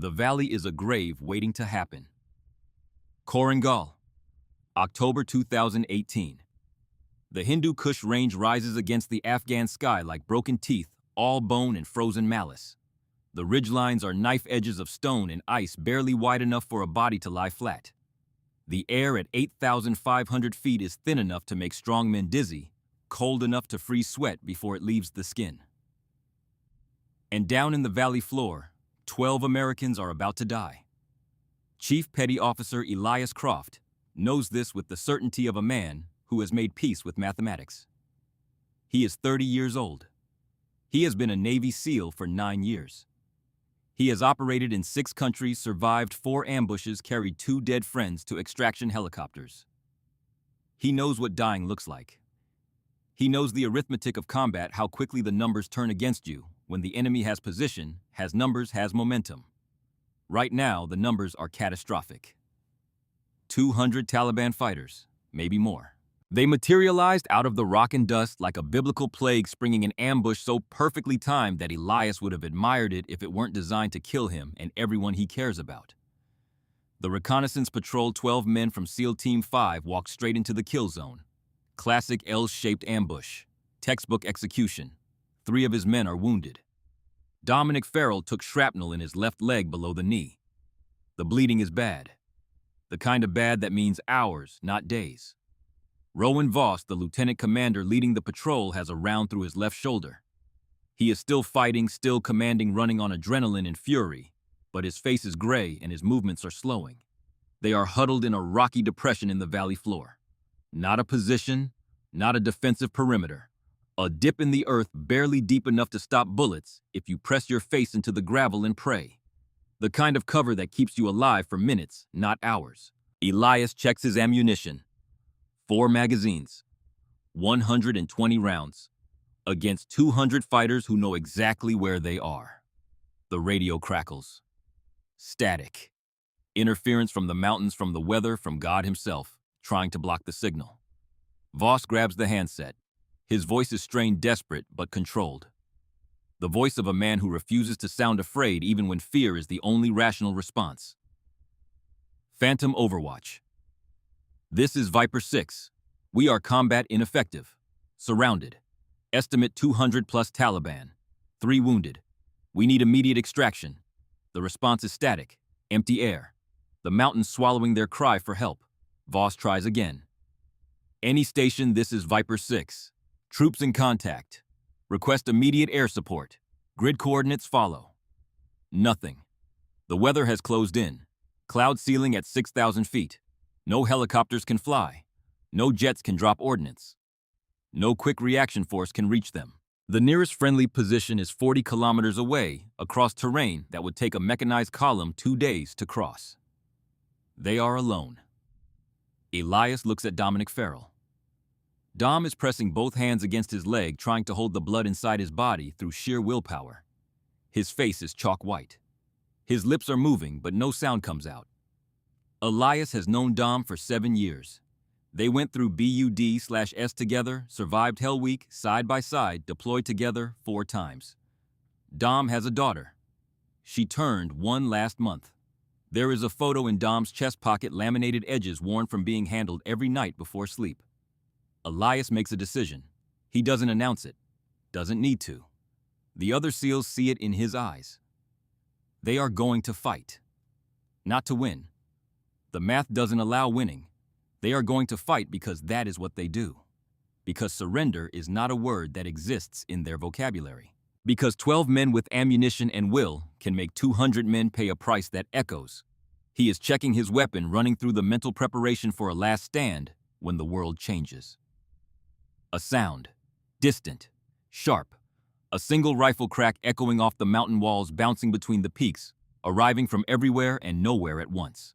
The valley is a grave waiting to happen. Korangal, October 2018. The Hindu Kush range rises against the Afghan sky like broken teeth, all bone and frozen malice. The ridgelines are knife edges of stone and ice barely wide enough for a body to lie flat. The air at 8,500 feet is thin enough to make strong men dizzy, cold enough to freeze sweat before it leaves the skin. And down in the valley floor, 12 Americans are about to die. Chief Petty Officer Elias Croft knows this with the certainty of a man who has made peace with mathematics. He is 30 years old. He has been a Navy SEAL for 9 years. He has operated in 6 countries, survived 4 ambushes, carried 2 dead friends to extraction helicopters. He knows what dying looks like. He knows the arithmetic of combat, how quickly the numbers turn against you when the enemy has position, has numbers, has momentum. Right now, the numbers are catastrophic. 200 Taliban fighters, maybe more. They materialized out of the rock and dust like a biblical plague, springing an ambush so perfectly timed that Elias would have admired it if it weren't designed to kill him and everyone he cares about. The reconnaissance patrol, 12 men from SEAL Team 5, walked straight into the kill zone. Classic L-shaped ambush, textbook execution. 3 of his men are wounded. Dominic Farrell took shrapnel in his left leg below the knee. The bleeding is bad. The kind of bad that means hours, not days. Rowan Voss, the lieutenant commander leading the patrol, has a round through his left shoulder. He is still fighting, still commanding, running on adrenaline and fury, but his face is gray and his movements are slowing. They are huddled in a rocky depression in the valley floor. Not a position, not a defensive perimeter. A dip in the earth barely deep enough to stop bullets if you press your face into the gravel and pray. The kind of cover that keeps you alive for minutes, not hours. Elias checks his ammunition. 4 magazines, 120 rounds, against 200 fighters who know exactly where they are. The radio crackles. Static. Interference from the mountains, from the weather, from God himself, trying to block the signal. Voss grabs the handset. His voice is strained, desperate, but controlled. The voice of a man who refuses to sound afraid even when fear is the only rational response. Phantom Overwatch. This is Viper 6. We are combat ineffective. Surrounded. Estimate 200 plus Taliban. 3 wounded. We need immediate extraction. The response is static. Empty air. The mountains swallowing their cry for help. Voss tries again. Any station, this is Viper 6. Troops in contact. Request immediate air support. Grid coordinates follow. Nothing. The weather has closed in. Cloud ceiling at 6,000 feet. No helicopters can fly. No jets can drop ordnance. No quick reaction force can reach them. The nearest friendly position is 40 kilometers away, across terrain that would take a mechanized column 2 days to cross. They are alone. Elias looks at Dominic Farrell. Dom is pressing both hands against his leg, trying to hold the blood inside his body through sheer willpower. His face is chalk white. His lips are moving, but no sound comes out. Elias has known Dom for 7 years. They went through BUD/S together, survived Hell Week, side by side, deployed together 4 times. Dom has a daughter. She turned 1 last month. There is a photo in Dom's chest pocket, laminated edges worn from being handled every night before sleep. Elias makes a decision. He doesn't announce it. Doesn't need to. The other SEALs see it in his eyes. They are going to fight. Not to win. The math doesn't allow winning. They are going to fight because that is what they do. Because surrender is not a word that exists in their vocabulary. Because 12 men with ammunition and will can make 200 men pay a price that echoes. He is checking his weapon, running through the mental preparation for a last stand when the world changes. A sound. Distant. Sharp. A single rifle crack echoing off the mountain walls, bouncing between the peaks, arriving from everywhere and nowhere at once.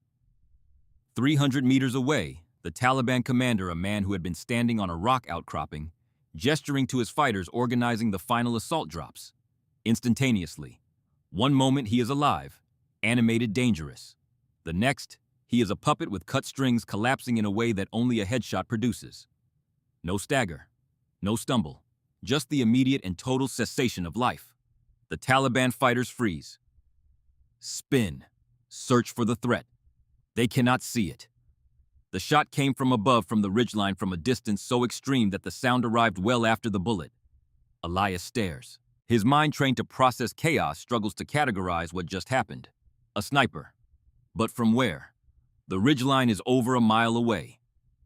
300 meters away, the Taliban commander, a man who had been standing on a rock outcropping, gesturing to his fighters, organizing the final assault drops. Instantaneously. One moment he is alive, animated, dangerous. The next, he is a puppet with cut strings, collapsing in a way that only a headshot produces. No stagger. No stumble. Just the immediate and total cessation of life. The Taliban fighters freeze. Spin. Search for the threat. They cannot see it. The shot came from above from the ridgeline from a distance so extreme that the sound arrived well after the bullet. Elias stares. His mind trained to process chaos struggles to categorize what just happened. A sniper. But from where? The ridgeline is over a mile away.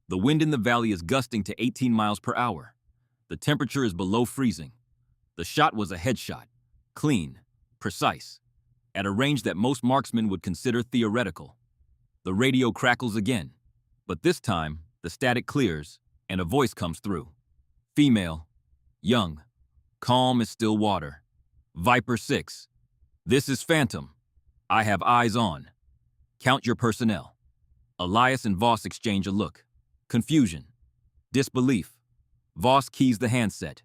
The wind in the valley is gusting to 18 miles per hour. The temperature is below freezing. The shot was a headshot. Clean. Precise. At a range that most marksmen would consider theoretical. The radio crackles again. But this time, the static clears, and a voice comes through. Female. Young. Calm as still water. Viper 6. This is Phantom. I have eyes on. Count your personnel. Elias and Voss exchange a look. Confusion. Disbelief. Voss keys the handset.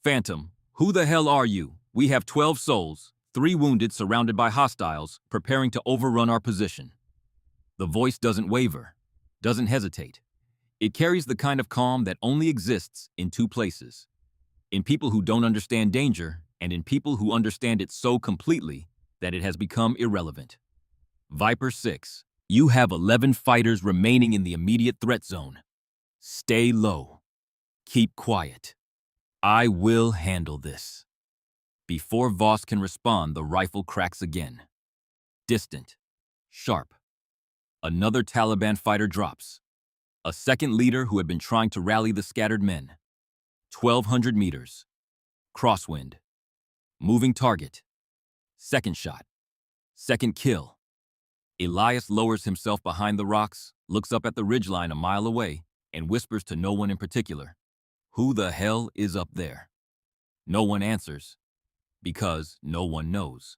Phantom, who the hell are you? We have 12 souls, 3 wounded surrounded by hostiles, preparing to overrun our position. The voice doesn't waver, doesn't hesitate. It carries the kind of calm that only exists in 2 places. In people who don't understand danger, and in people who understand it so completely that it has become irrelevant. Viper 6, you have 11 fighters remaining in the immediate threat zone. Stay low. Keep quiet. I will handle this. Before Voss can respond, the rifle cracks again. Distant. Sharp. Another Taliban fighter drops. A second leader who had been trying to rally the scattered men. 1,200 meters. Crosswind. Moving target. Second shot. Second kill. Elias lowers himself behind the rocks, looks up at the ridgeline a mile away, and whispers to no one in particular. Who the hell is up there? No one answers, because no one knows.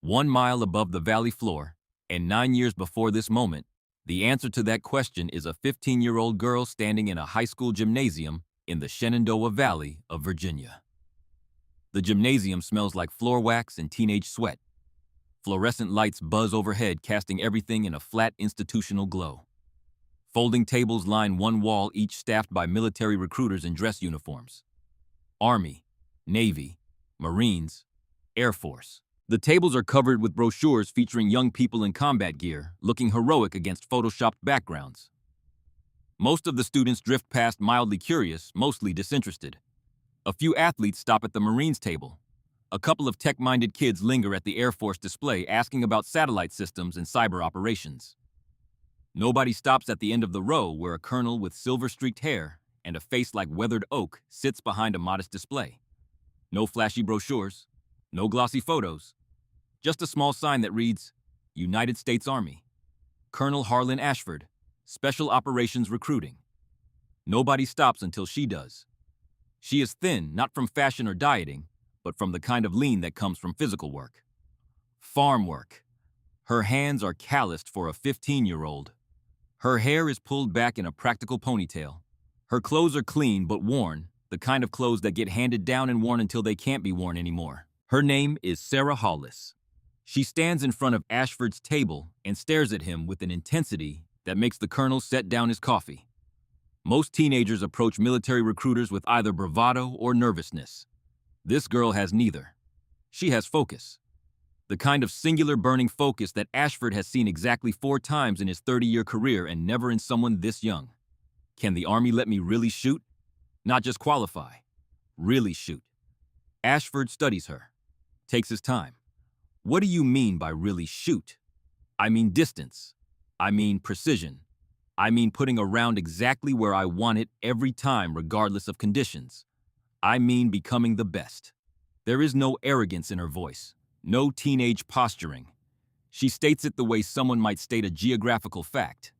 1 mile above the valley floor, and 9 years before this moment, the answer to that question is a 15-year-old girl standing in a high school gymnasium in the Shenandoah Valley of Virginia. The gymnasium smells like floor wax and teenage sweat. Fluorescent lights buzz overhead, casting everything in a flat institutional glow. Folding tables line one wall, each staffed by military recruiters in dress uniforms. Army, Navy, Marines, Air Force. The tables are covered with brochures featuring young people in combat gear, looking heroic against photoshopped backgrounds. Most of the students drift past, mildly curious, mostly disinterested. A few athletes stop at the Marines table. A couple of tech-minded kids linger at the Air Force display, asking about satellite systems and cyber operations. Nobody stops at the end of the row, where a colonel with silver-streaked hair and a face like weathered oak sits behind a modest display. No flashy brochures, no glossy photos, just a small sign that reads, United States Army, Colonel Harlan Ashford, Special Operations Recruiting. Nobody stops until she does. She is thin, not from fashion or dieting, but from the kind of lean that comes from physical work. Farm work. Her hands are calloused for a 15-year-old. Her hair is pulled back in a practical ponytail. Her clothes are clean but worn, the kind of clothes that get handed down and worn until they can't be worn anymore. Her name is Sarah Hollis. She stands in front of Ashford's table and stares at him with an intensity that makes the colonel set down his coffee. Most teenagers approach military recruiters with either bravado or nervousness. This girl has neither. She has focus. The kind of singular burning focus that Ashford has seen exactly 4 times in his 30-year career and never in someone this young. Can the Army let me really shoot? Not just qualify. Really shoot. Ashford studies her. Takes his time. What do you mean by really shoot? I mean distance. I mean precision. I mean putting a round exactly where I want it every time, regardless of conditions. I mean becoming the best. There is no arrogance in her voice, no teenage posturing. She states it the way someone might state a geographical fact.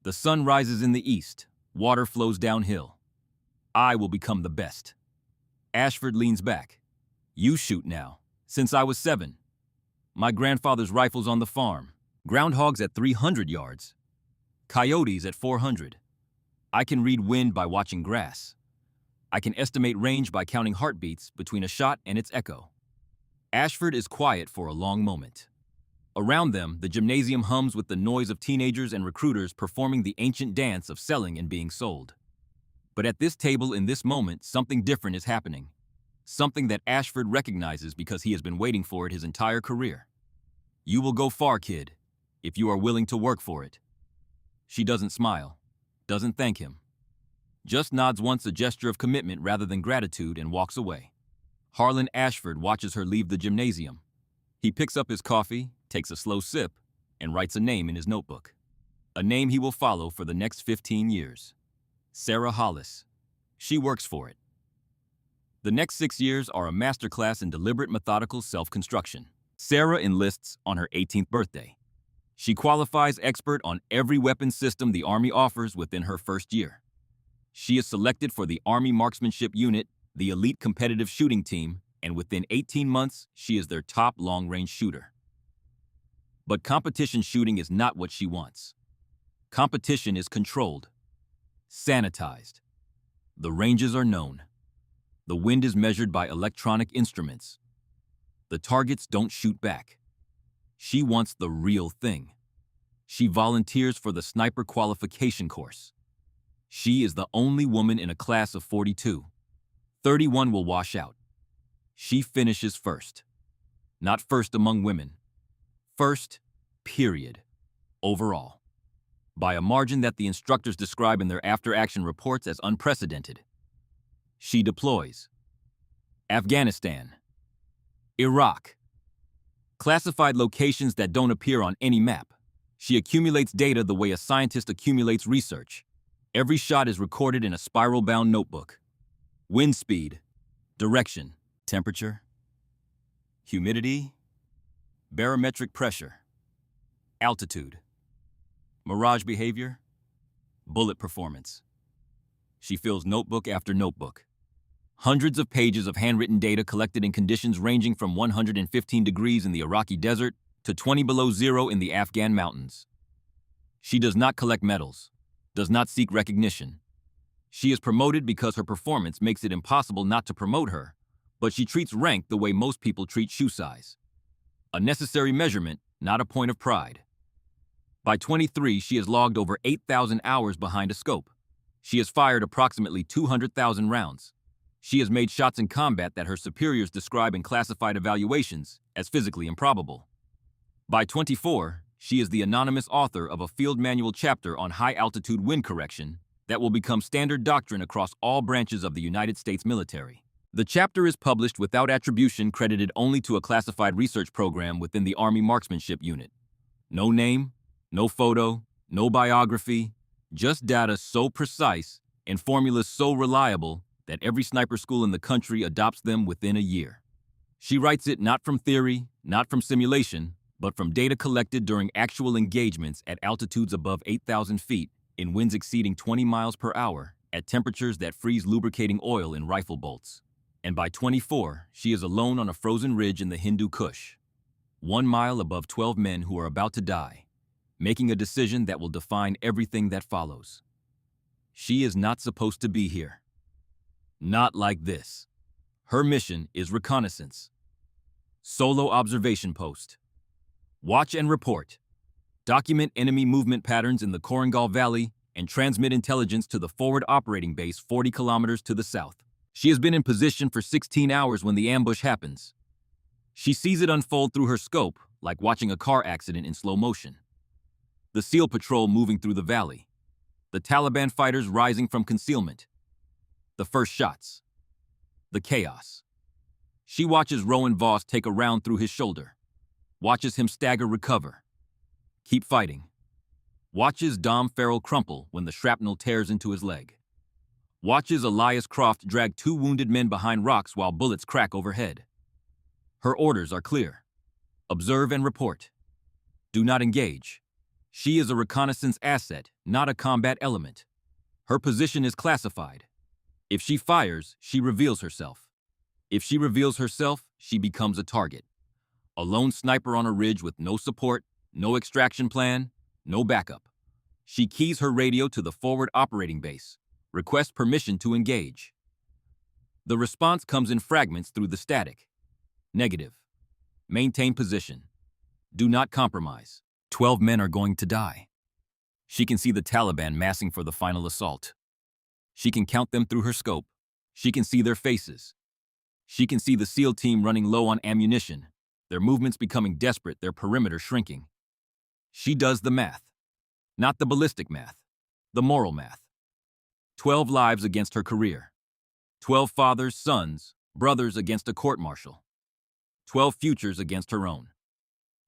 The sun rises in the east, water flows downhill. I will become the best. Ashford leans back. You shoot now, since I was 7. My grandfather's rifles on the farm, groundhogs at 300 yards, coyotes at 400. I can read wind by watching grass. I can estimate range by counting heartbeats between a shot and its echo. Ashford is quiet for a long moment. Around them, the gymnasium hums with the noise of teenagers and recruiters performing the ancient dance of selling and being sold. But at this table in this moment, something different is happening. Something that Ashford recognizes because he has been waiting for it his entire career. "You will go far, kid, if you are willing to work for it." She doesn't smile, doesn't thank him, just nods once, a gesture of commitment rather than gratitude, and walks away. Harlan Ashford watches her leave the gymnasium. He picks up his coffee, takes a slow sip, and writes a name in his notebook. A name he will follow for the next 15 years. Sarah Hollis. She works for it. The next 6 years are a masterclass in deliberate, methodical self-construction. Sarah enlists on her 18th birthday. She qualifies expert on every weapon system the Army offers within her first year. She is selected for the Army Marksmanship Unit, the elite competitive shooting team, and within 18 months, she is their top long-range shooter. But competition shooting is not what she wants. Competition is controlled, sanitized. The ranges are known. The wind is measured by electronic instruments. The targets don't shoot back. She wants the real thing. She volunteers for the sniper qualification course. She is the only woman in a class of 42. 31 will wash out. She finishes first. Not first among women. First, period. Overall. By a margin that the instructors describe in their after-action reports as unprecedented. She deploys. Afghanistan. Iraq. Classified locations that don't appear on any map. She accumulates data the way a scientist accumulates research. Every shot is recorded in a spiral-bound notebook. Wind speed, direction, temperature, humidity, barometric pressure, altitude, mirage behavior, bullet performance. She fills notebook after notebook. Hundreds of pages of handwritten data collected in conditions ranging from 115 degrees in the Iraqi desert to 20 below zero in the Afghan mountains. She does not collect medals, does not seek recognition. She is promoted because her performance makes it impossible not to promote her, but she treats rank the way most people treat shoe size. A necessary measurement, not a point of pride. By 23, she has logged over 8,000 hours behind a scope. She has fired approximately 200,000 rounds. She has made shots in combat that her superiors describe in classified evaluations as physically improbable. By 24, she is the anonymous author of a field manual chapter on high-altitude wind correction that will become standard doctrine across all branches of the United States military. The chapter is published without attribution, credited only to a classified research program within the Army Marksmanship Unit. No name, no photo, no biography, just data so precise and formulas so reliable that every sniper school in the country adopts them within a year. She writes it not from theory, not from simulation, but from data collected during actual engagements at altitudes above 8,000 feet, in winds exceeding 20 miles per hour, at temperatures that freeze lubricating oil in rifle bolts. And by 24, she is alone on a frozen ridge in the Hindu Kush, 1 mile above 12 men who are about to die, making a decision that will define everything that follows. She is not supposed to be here. Not like this. Her mission is reconnaissance. Solo observation post. Watch and report. Document enemy movement patterns in the Korengal Valley and transmit intelligence to the forward operating base 40 kilometers to the south. She has been in position for 16 hours when the ambush happens. She sees it unfold through her scope, like watching a car accident in slow motion. The SEAL patrol moving through the valley. The Taliban fighters rising from concealment. The first shots. The chaos. She watches Rowan Voss take a round through his shoulder. Watches him stagger, recover. Keep fighting. Watches Dom Farrell crumple when the shrapnel tears into his leg. Watches Elias Croft drag 2 wounded men behind rocks while bullets crack overhead. Her orders are clear. Observe and report. Do not engage. She is a reconnaissance asset, not a combat element. Her position is classified. If she fires, she reveals herself. If she reveals herself, she becomes a target. A lone sniper on a ridge with no support, no extraction plan, no backup. She keys her radio to the forward operating base, requests permission to engage. The response comes in fragments through the static. Negative. Maintain position. Do not compromise. 12 men are going to die. She can see the Taliban massing for the final assault. She can count them through her scope. She can see their faces. She can see the SEAL team running low on ammunition, their movements becoming desperate, their perimeter shrinking. She does the math. Not the ballistic math, the moral math. 12 lives against her career. 12 fathers, sons, brothers against a court-martial. 12 futures against her own.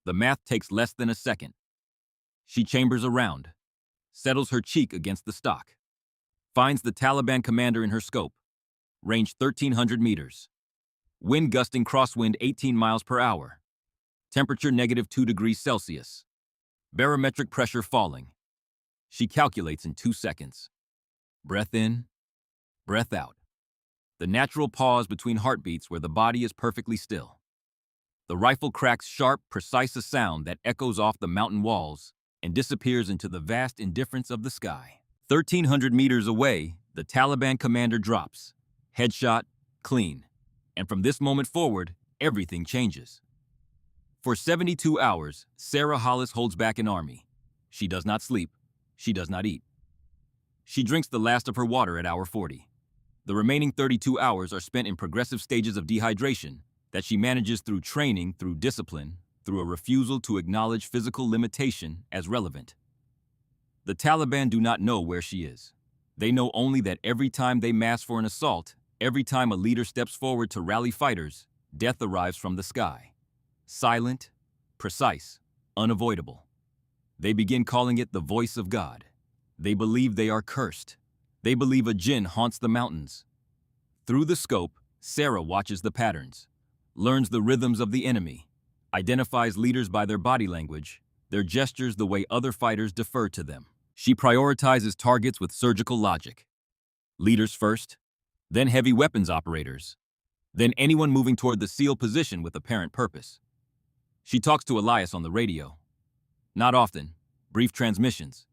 The math takes less than a second. She chambers around, settles her cheek against the stock, finds the Taliban commander in her scope, range 1,300 meters, wind gusting crosswind 18 miles per hour, temperature -2 degrees Celsius, barometric pressure falling. She calculates in 2 seconds. Breath in, breath out. The natural pause between heartbeats where the body is perfectly still. The rifle cracks sharp, precise a sound that echoes off the mountain walls and disappears into the vast indifference of the sky. 1,300 meters away, the Taliban commander drops. Headshot, clean. And from this moment forward, everything changes. For 72 hours, Sarah Hollis holds back an army. She does not sleep. She does not eat. She drinks the last of her water at hour 40. The remaining 32 hours are spent in progressive stages of dehydration that she manages through training, through discipline, through a refusal to acknowledge physical limitation as relevant. The Taliban do not know where she is. They know only that every time they mass for an assault, every time a leader steps forward to rally fighters, death arrives from the sky. Silent, precise, unavoidable. They begin calling it the voice of God. They believe they are cursed. They believe a jinn haunts the mountains. Through the scope, Sarah watches the patterns, learns the rhythms of the enemy, identifies leaders by their body language, their gestures, the way other fighters defer to them. She prioritizes targets with surgical logic. Leaders first, then heavy weapons operators, then anyone moving toward the SEAL position with apparent purpose. She talks to Elias on the radio. Not often, brief transmissions,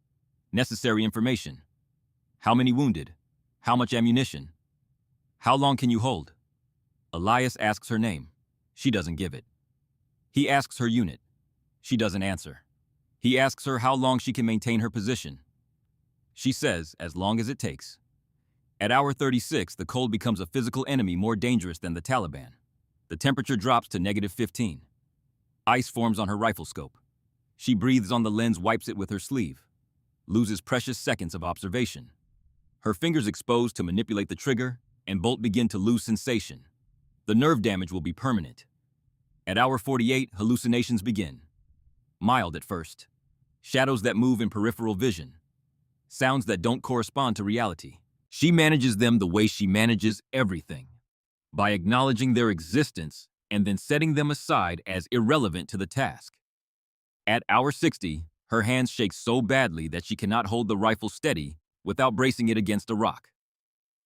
necessary information. How many wounded? How much ammunition? How long can you hold? Elias asks her name. She doesn't give it. He asks her unit. She doesn't answer. He asks her how long she can maintain her position. She says, as long as it takes. At hour 36, the cold becomes a physical enemy more dangerous than the Taliban. The temperature drops to -15. Ice forms on her rifle scope. She breathes on the lens, wipes it with her sleeve, loses precious seconds of observation. Her fingers exposed to manipulate the trigger, and bolt begin to lose sensation. The nerve damage will be permanent. At hour 48, hallucinations begin. Mild at first. Shadows that move in peripheral vision. Sounds that don't correspond to reality. She manages them the way she manages everything, by acknowledging their existence and then setting them aside as irrelevant to the task. At hour 60, her hands shake so badly that she cannot hold the rifle steady without bracing it against a rock.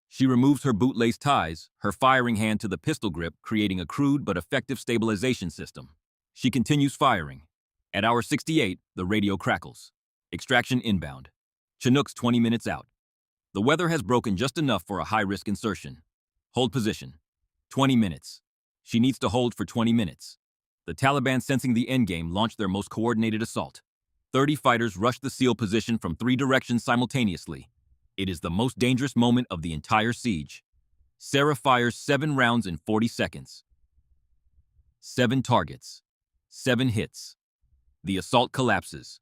She removes her bootlace ties, her firing hand to the pistol grip, creating a crude but effective stabilization system. She continues firing. At hour 68, the radio crackles. Extraction inbound. Chinook's 20 minutes out. The weather has broken just enough for a high-risk insertion. Hold position. 20 minutes. She needs to hold for 20 minutes. The Taliban, sensing the endgame, launched their most coordinated assault. 30 fighters rushed the SEAL position from 3 directions simultaneously. It is the most dangerous moment of the entire siege. Sarah fires 7 rounds in 40 seconds. 7 targets. 7 hits. The assault collapses.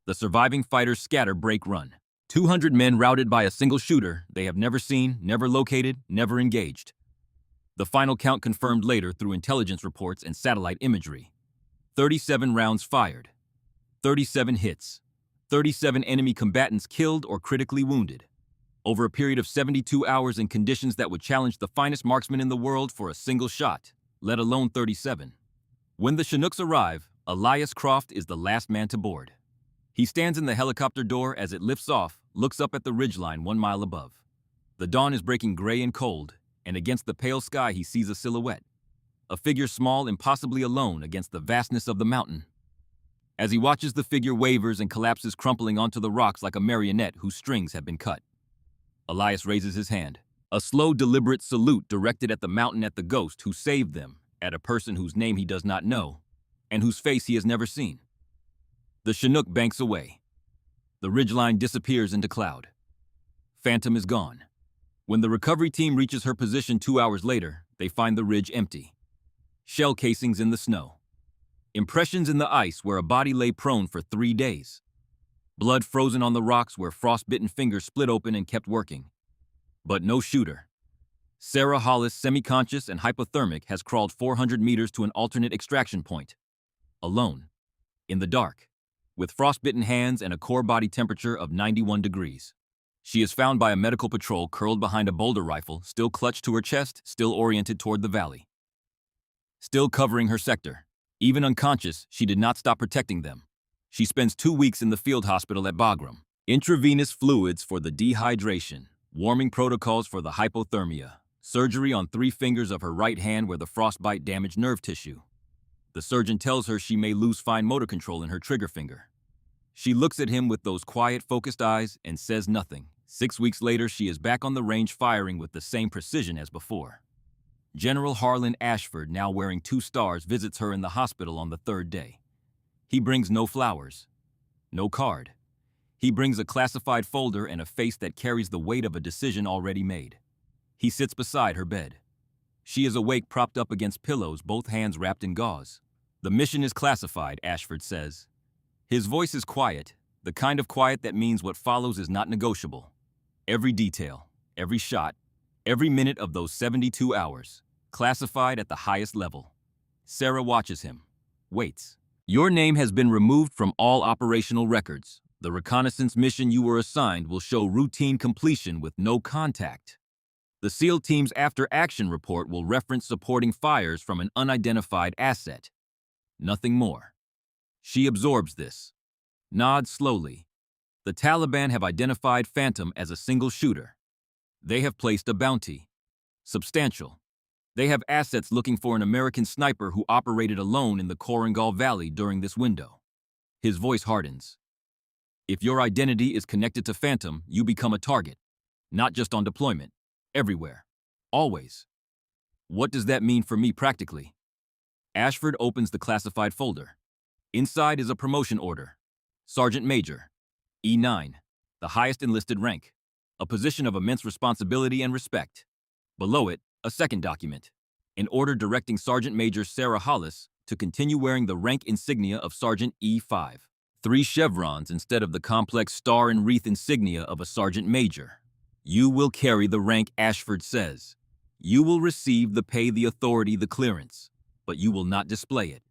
The surviving fighters scatter, break, run. 200 men routed by a single shooter they have never seen, never located, never engaged. The final count confirmed later through intelligence reports and satellite imagery. 37 rounds fired. 37 hits. 37 enemy combatants killed or critically wounded. Over a period of 72 hours in conditions that would challenge the finest marksman in the world for a single shot, let alone 37. When the Chinooks arrive, Elias Croft is the last man to board. He stands in the helicopter door as it lifts off, looks up at the ridgeline 1 mile above. The dawn is breaking gray and cold, and against the pale sky he sees a silhouette. A figure small, impossibly alone against the vastness of the mountain. As he watches, the figure wavers and collapses, crumpling onto the rocks like a marionette whose strings have been cut. Elias raises his hand, a slow, deliberate salute directed at the mountain, at the ghost who saved them, at a person whose name he does not know, and whose face he has never seen. The Chinook banks away. The ridgeline disappears into cloud. Phantom is gone. When the recovery team reaches her position 2 hours later, they find the ridge empty. Shell casings in the snow. Impressions in the ice where a body lay prone for 3 days. Blood frozen on the rocks where frostbitten fingers split open and kept working. But no shooter. Sarah Hollis, semi-conscious and hypothermic, has crawled 400 meters to an alternate extraction point. Alone. In the dark. With frostbitten hands and a core body temperature of 91 degrees. She is found by a medical patrol curled behind a boulder rifle, still clutched to her chest, still oriented toward the valley. Still covering her sector. Even unconscious, she did not stop protecting them. She spends 2 weeks in the field hospital at Bagram. Intravenous fluids for the dehydration, warming protocols for the hypothermia, surgery on 3 fingers of her right hand where the frostbite damaged nerve tissue. The surgeon tells her she may lose fine motor control in her trigger finger. She looks at him with those quiet, focused eyes and says nothing. 6 weeks later, she is back on the range firing with the same precision as before. General Harlan Ashford, now wearing 2 stars, visits her in the hospital on the 3rd day. He brings no flowers, no card. He brings a classified folder and a face that carries the weight of a decision already made. He sits beside her bed. She is awake, propped up against pillows, both hands wrapped in gauze. The mission is classified, Ashford says. His voice is quiet, the kind of quiet that means what follows is not negotiable. Every detail, every shot, every minute of those 72 hours, classified at the highest level. Sarah watches him, waits. Your name has been removed from all operational records. The reconnaissance mission you were assigned will show routine completion with no contact. The SEAL team's after-action report will reference supporting fires from an unidentified asset. Nothing more. She absorbs this. Nods slowly. The Taliban have identified Phantom as a single shooter. They have placed a bounty. Substantial. They have assets looking for an American sniper who operated alone in the Korangal Valley during this window. His voice hardens. If your identity is connected to Phantom, you become a target. Not just on deployment. Everywhere. Always. What does that mean for me practically? Ashford opens the classified folder. Inside is a promotion order. Sergeant Major. E9. The highest enlisted rank. A position of immense responsibility and respect. Below it, a second document. An order directing Sergeant Major Sarah Hollis to continue wearing the rank insignia of Sergeant E5. 3 chevrons instead of the complex star and wreath insignia of a Sergeant Major. You will carry the rank, Ashford says. You will receive the pay, the authority, the clearance, but you will not display it.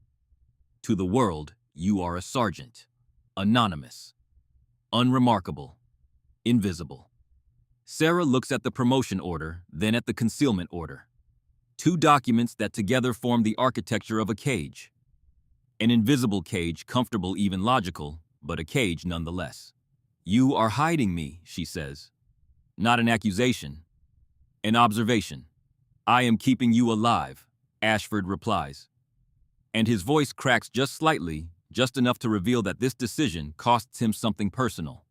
To the world, you are a sergeant. Anonymous. Unremarkable. Invisible. Sarah looks at the promotion order, then at the concealment order. 2 documents that together form the architecture of a cage. An invisible cage, comfortable, even logical, but a cage nonetheless. You are hiding me, she says. Not an accusation. An observation. I am keeping you alive, Ashford replies. And his voice cracks just slightly, just enough to reveal that this decision costs him something personal.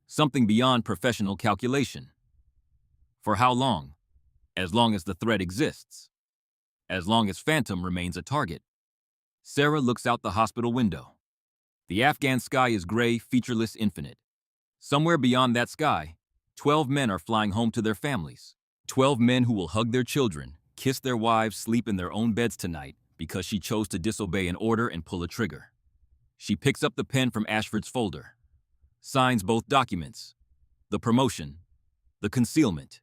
Something beyond professional calculation. For how long? As long as the threat exists. As long as Phantom remains a target. Sarah looks out the hospital window. The Afghan sky is gray, featureless, infinite. Somewhere beyond that sky, 12 men are flying home to their families. 12 men who will hug their children, kiss their wives, sleep in their own beds tonight because she chose to disobey an order and pull a trigger. She picks up the pen from Ashford's folder. Signs both documents. The promotion. The concealment.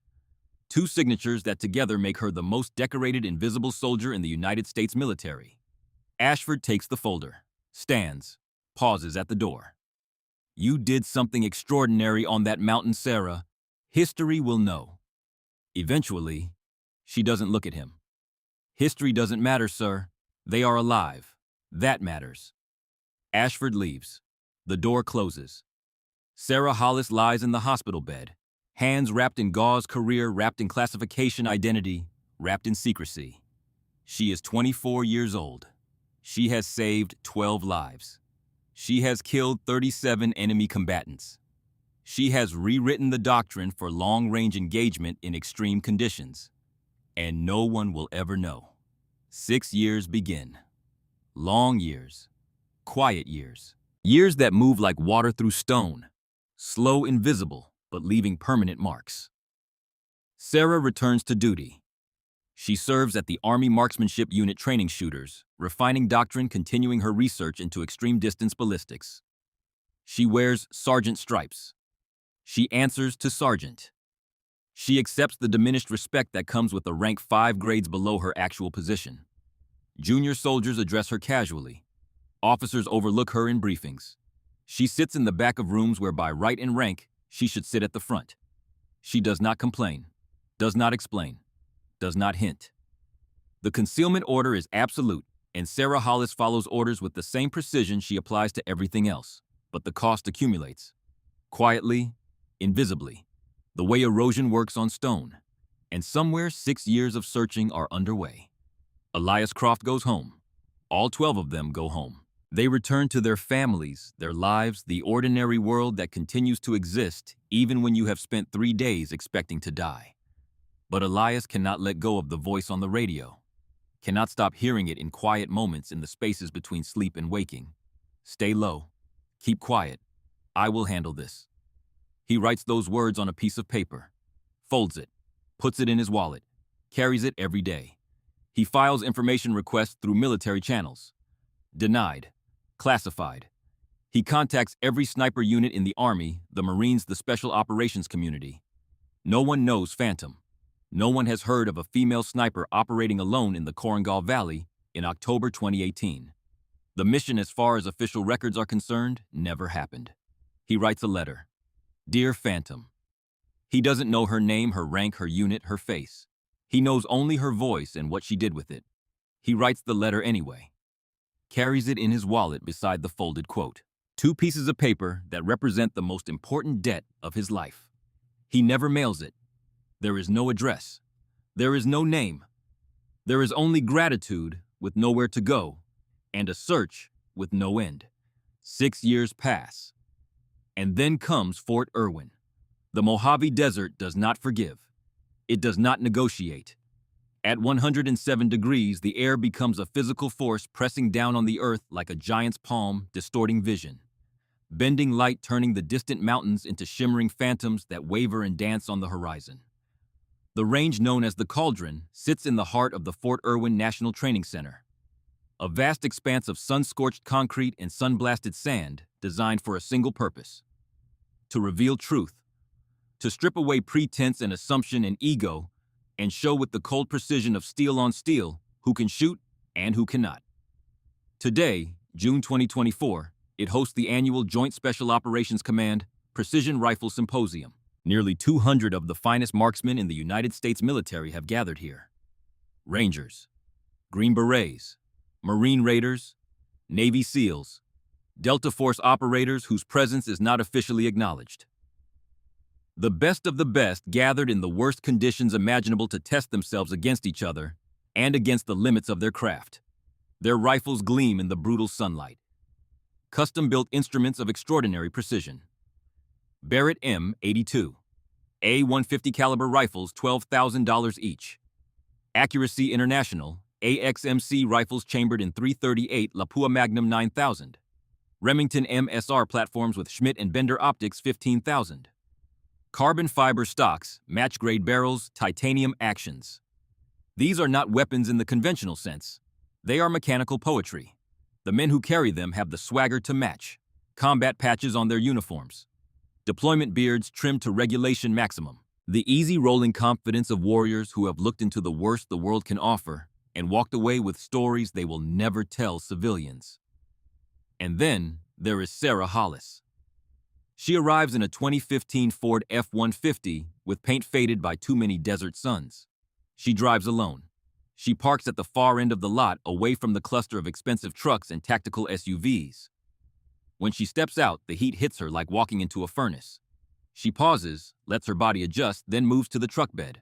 2 signatures that together make her the most decorated invisible soldier in the United States military. Ashford takes the folder, stands, pauses at the door. You did something extraordinary on that mountain, Sarah. History will know. Eventually, she doesn't look at him. History doesn't matter, sir. They are alive. That matters. Ashford leaves. The door closes. Sarah Hollis lies in the hospital bed, hands wrapped in gauze, career wrapped in classification, identity wrapped in secrecy. She is 24 years old. She has saved 12 lives. She has killed 37 enemy combatants. She has rewritten the doctrine for long-range engagement in extreme conditions. And no one will ever know. 6 years begin. Long years. Quiet years. Years that move like water through stone. Slow, invisible, but leaving permanent marks. Sarah returns to duty. She serves at the Army Marksmanship Unit training shooters, refining doctrine, continuing her research into extreme distance ballistics. She wears sergeant stripes. She answers to sergeant. She accepts the diminished respect that comes with a rank 5 grades below her actual position. Junior soldiers address her casually. Officers overlook her in briefings. She sits in the back of rooms where by right and rank, she should sit at the front. She does not complain, does not explain, does not hint. The concealment order is absolute, and Sarah Hollis follows orders with the same precision she applies to everything else, but the cost accumulates. Quietly, invisibly, the way erosion works on stone, and somewhere 6 years of searching are underway. Elias Croft goes home. All 12 of them go home. They return to their families, their lives, the ordinary world that continues to exist even when you have spent 3 days expecting to die. But Elias cannot let go of the voice on the radio, cannot stop hearing it in quiet moments in the spaces between sleep and waking. Stay low. Keep quiet. I will handle this. He writes those words on a piece of paper, folds it, puts it in his wallet, carries it every day. He files information requests through military channels. Denied. Classified. He contacts every sniper unit in the Army, the Marines, the Special Operations community. No one knows Phantom. No one has heard of a female sniper operating alone in the Korengal Valley in October 2018. The mission, as far as official records are concerned, never happened. He writes a letter. Dear Phantom. He doesn't know her name, her rank, her unit, her face. He knows only her voice and what she did with it. He writes the letter anyway. Carries it in his wallet beside the folded quote. 2 pieces of paper that represent the most important debt of his life. He never mails it. There is no address. There is no name. There is only gratitude with nowhere to go, and a search with no end. 6 years pass. And then comes Fort Irwin. The Mojave Desert does not forgive. It does not negotiate. At 107 degrees, the air becomes a physical force pressing down on the earth like a giant's palm, distorting vision. Bending light, turning the distant mountains into shimmering phantoms that waver and dance on the horizon. The range known as the Cauldron sits in the heart of the Fort Irwin National Training Center. A vast expanse of sun-scorched concrete and sun-blasted sand designed for a single purpose: to reveal truth, to strip away pretense and assumption and ego, and show with the cold precision of steel on steel who can shoot and who cannot. Today, June 2024, it hosts the annual Joint Special Operations Command Precision Rifle Symposium. Nearly 200 of the finest marksmen in the United States military have gathered here. Rangers, Green Berets, Marine Raiders, Navy SEALs, Delta Force operators whose presence is not officially acknowledged. The best of the best gathered in the worst conditions imaginable to test themselves against each other and against the limits of their craft. Their rifles gleam in the brutal sunlight. Custom-built instruments of extraordinary precision. Barrett M82, A150 caliber rifles, $12,000 each. Accuracy International, AXMC rifles chambered in .338 Lapua Magnum 9000. Remington MSR platforms with Schmidt and Bender optics, 15,000. Carbon fiber stocks, match-grade barrels, titanium actions. These are not weapons in the conventional sense. They are mechanical poetry. The men who carry them have the swagger to match. Combat patches on their uniforms. Deployment beards trimmed to regulation maximum. The easy rolling confidence of warriors who have looked into the worst the world can offer and walked away with stories they will never tell civilians. And then there is Sarah Hollis. She arrives in a 2015 Ford F-150 with paint faded by too many desert suns. She drives alone. She parks at the far end of the lot, away from the cluster of expensive trucks and tactical SUVs. When she steps out, the heat hits her like walking into a furnace. She pauses, lets her body adjust, then moves to the truck bed.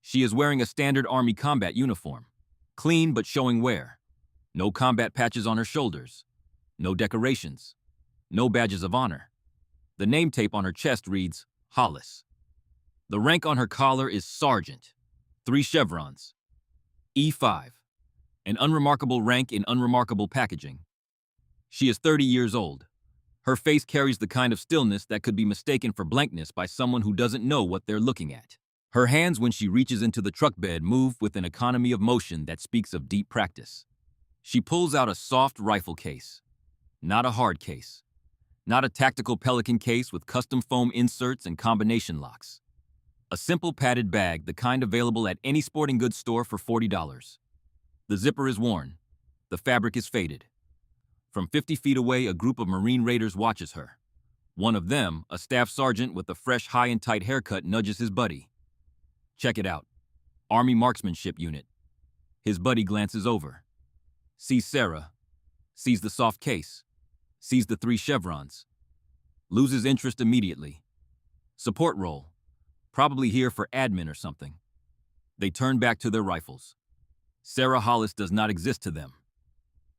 She is wearing a standard Army combat uniform, clean but showing wear. No combat patches on her shoulders. No decorations. No badges of honor. The name tape on her chest reads Hollis. The rank on her collar is Sergeant, 3 chevrons. E5, an unremarkable rank in unremarkable packaging. She is 30 years old. Her face carries the kind of stillness that could be mistaken for blankness by someone who doesn't know what they're looking at. Her hands, when she reaches into the truck bed, move with an economy of motion that speaks of deep practice. She pulls out a soft rifle case, not a hard case, not a tactical Pelican case with custom foam inserts and combination locks. A simple padded bag, the kind available at any sporting goods store for $40. The zipper is worn. The fabric is faded. From 50 feet away, a group of Marine Raiders watches her. One of them, a staff sergeant with a fresh, high and tight haircut, nudges his buddy. Check it out. Army Marksmanship Unit. His buddy glances over. Sees Sarah. Sees the soft case. Sees the 3 chevrons. Loses interest immediately. Support role. Probably here for admin or something. They turn back to their rifles. Sarah Hollis does not exist to them.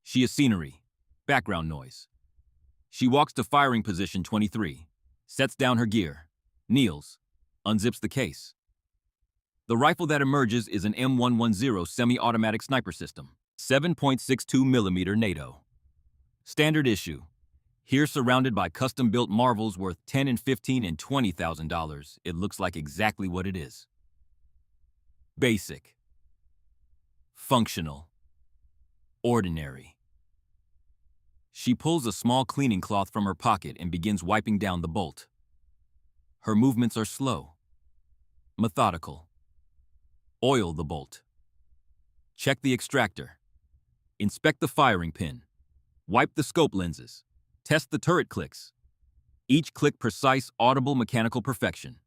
She is scenery, background noise. She walks to firing position 23, sets down her gear, kneels, unzips the case. The rifle that emerges is an M110 semi-automatic sniper system, 7.62mm NATO. Standard issue. Here, surrounded by custom-built marvels worth $10,000 and $15,000 and $20,000, it looks like exactly what it is. Basic. Functional. Ordinary. She pulls a small cleaning cloth from her pocket and begins wiping down the bolt. Her movements are slow, methodical. Oil the bolt. Check the extractor. Inspect the firing pin. Wipe the scope lenses. Test the turret clicks. Each click precise, audible mechanical perfection.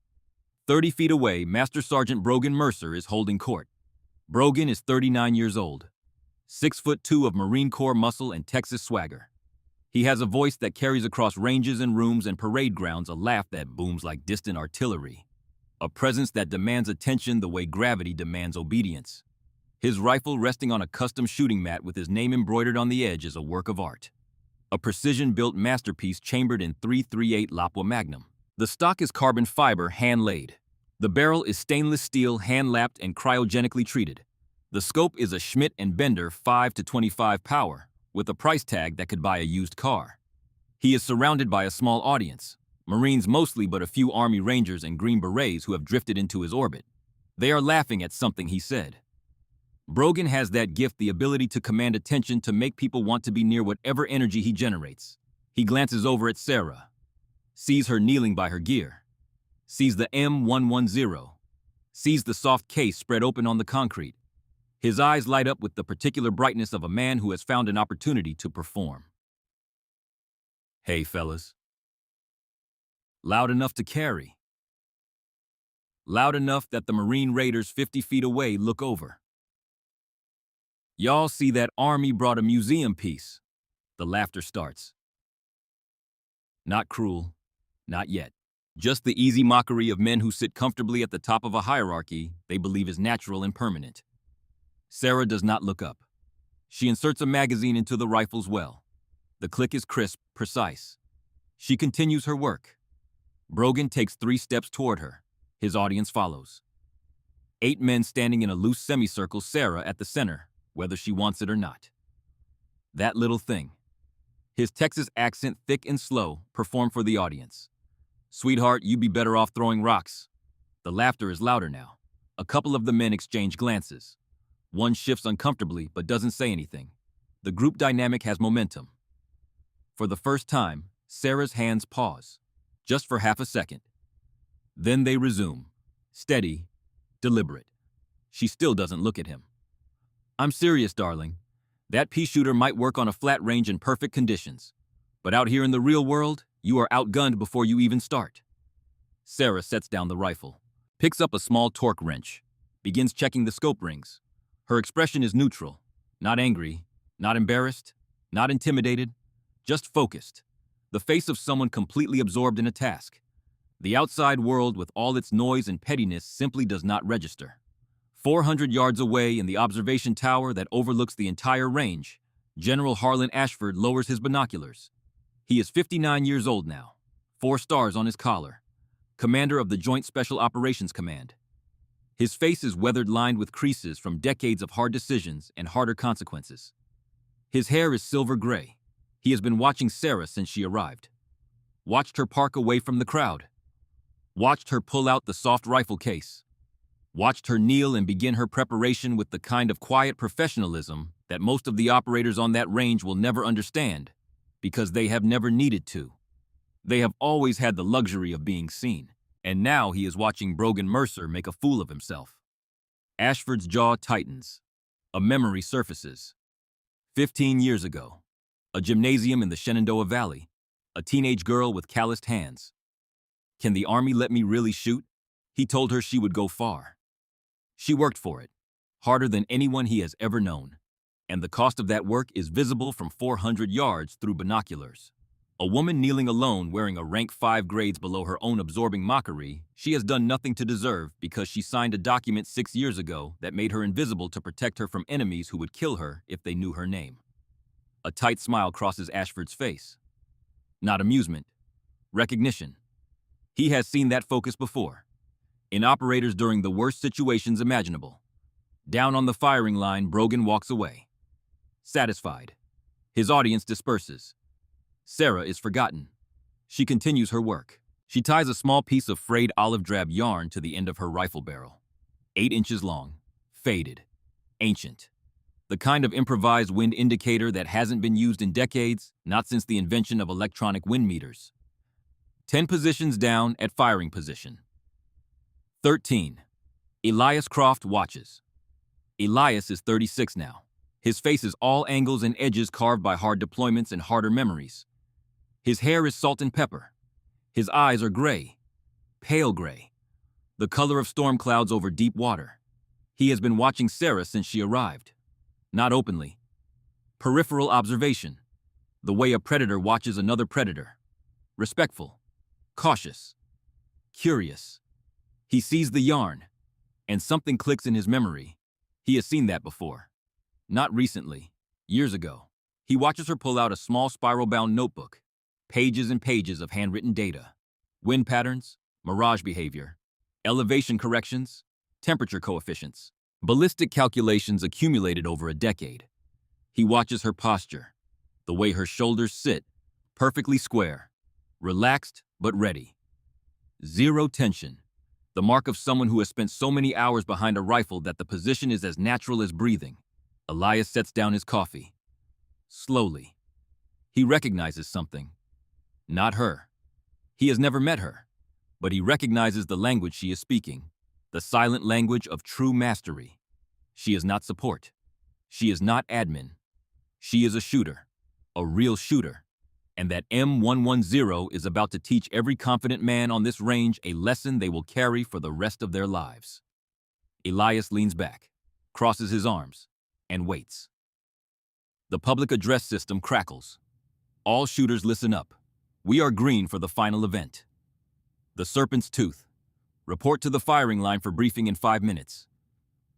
30 feet away, Master Sergeant Brogan Mercer is holding court. Brogan is 39 years old. 6'2" of Marine Corps muscle and Texas swagger. He has a voice that carries across ranges and rooms and parade grounds, a laugh that booms like distant artillery. A presence that demands attention the way gravity demands obedience. His rifle resting on a custom shooting mat with his name embroidered on the edge is a work of art. A precision-built masterpiece chambered in .338 Lapua Magnum. The stock is carbon fiber hand-laid. The barrel is stainless steel hand-lapped and cryogenically treated. The scope is a Schmidt & Bender 5-25 power, with a price tag that could buy a used car. He is surrounded by a small audience. Marines mostly, but a few Army Rangers and Green Berets who have drifted into his orbit. They are laughing at something he said. Brogan has that gift, the ability to command attention, to make people want to be near whatever energy he generates. He glances over at Sarah, sees her kneeling by her gear, sees the M110, sees the soft case spread open on the concrete. His eyes light up with the particular brightness of a man who has found an opportunity to perform. Hey, fellas. Loud enough to carry. Loud enough that the Marine Raiders 50 feet away look over. Y'all see that Army brought a museum piece. The laughter starts. Not cruel, not yet. Just the easy mockery of men who sit comfortably at the top of a hierarchy they believe is natural and permanent. Sarah does not look up. She inserts a magazine into the rifle's well. The click is crisp, precise. She continues her work. Brogan takes 3 steps toward her. His audience follows. 8 men standing in a loose semicircle, Sarah at the center, whether she wants it or not. That little thing. His Texas accent, thick and slow, performed for the audience. Sweetheart, you'd be better off throwing rocks. The laughter is louder now. A couple of the men exchange glances. One shifts uncomfortably but doesn't say anything. The group dynamic has momentum. For the first time, Sarah's hands pause. Just for half a second. Then they resume. Steady, deliberate. She still doesn't look at him. I'm serious, darling. That pea shooter might work on a flat range in perfect conditions. But out here in the real world, you are outgunned before you even start. Sarah sets down the rifle, picks up a small torque wrench, begins checking the scope rings. Her expression is neutral, not angry, not embarrassed, not intimidated, just focused. The face of someone completely absorbed in a task. The outside world, with all its noise and pettiness, simply does not register. 400 yards away in the observation tower that overlooks the entire range, General Harlan Ashford lowers his binoculars. He is 59 years old now, 4 stars on his collar, commander of the Joint Special Operations Command. His face is weathered, lined with creases from decades of hard decisions and harder consequences. His hair is silver gray. He has been watching Sarah since she arrived. Watched her park away from the crowd. Watched her pull out the soft rifle case. watched her kneel and begin her preparation with the kind of quiet professionalism that most of the operators on that range will never understand, because they have never needed to. They have always had the luxury of being seen, and now he is watching Brogan Mercer make a fool of himself. Ashford's jaw tightens. A memory surfaces. 15 years ago, a gymnasium in the Shenandoah Valley, a teenage girl with calloused hands. Can the Army let me really shoot? He told her she would go far. She worked for it, harder than anyone he has ever known, and the cost of that work is visible from 400 yards through binoculars. A woman kneeling alone wearing a rank 5 grades below her own absorbing mockery she has done nothing to deserve because she signed a document 6 years ago that made her invisible to protect her from enemies who would kill her if they knew her name. A tight smile crosses Ashford's face. Not amusement, recognition. He has seen that focus before, in operators during the worst situations imaginable. Down on the firing line, Brogan walks away. Satisfied. His audience disperses. Sarah is forgotten. She continues her work. She ties a small piece of frayed olive drab yarn to the end of her rifle barrel. 8 inches long, faded, ancient. The kind of improvised wind indicator that hasn't been used in decades, not since the invention of electronic wind meters. 10 positions down at firing position. 13. Elias Croft watches. Elias is 36 now. His face is all angles and edges carved by hard deployments and harder memories. His hair is salt and pepper. His eyes are gray, pale gray, the color of storm clouds over deep water. He has been watching Sarah since she arrived. Not openly. Peripheral observation, the way a predator watches another predator. Respectful, cautious, curious. He sees the yarn, and something clicks in his memory. He has seen that before. Not recently, years ago. He watches her pull out a small spiral-bound notebook, pages and pages of handwritten data, wind patterns, mirage behavior, elevation corrections, temperature coefficients, ballistic calculations accumulated over a decade. He watches her posture, the way her shoulders sit, perfectly square, relaxed but ready. Zero tension, the mark of someone who has spent so many hours behind a rifle that the position is as natural as breathing. Elias sets down his coffee. Slowly. He recognizes something. Not her. He has never met her, but he recognizes the language she is speaking, the silent language of true mastery. She is not support. She is not admin. She is a shooter, a real shooter, and that M110 is about to teach every confident man on this range a lesson they will carry for the rest of their lives. Elias leans back, crosses his arms, and waits. The public address system crackles. All shooters listen up. We are green for the final event. The Serpent's Tooth. Report to the firing line for briefing in 5 minutes.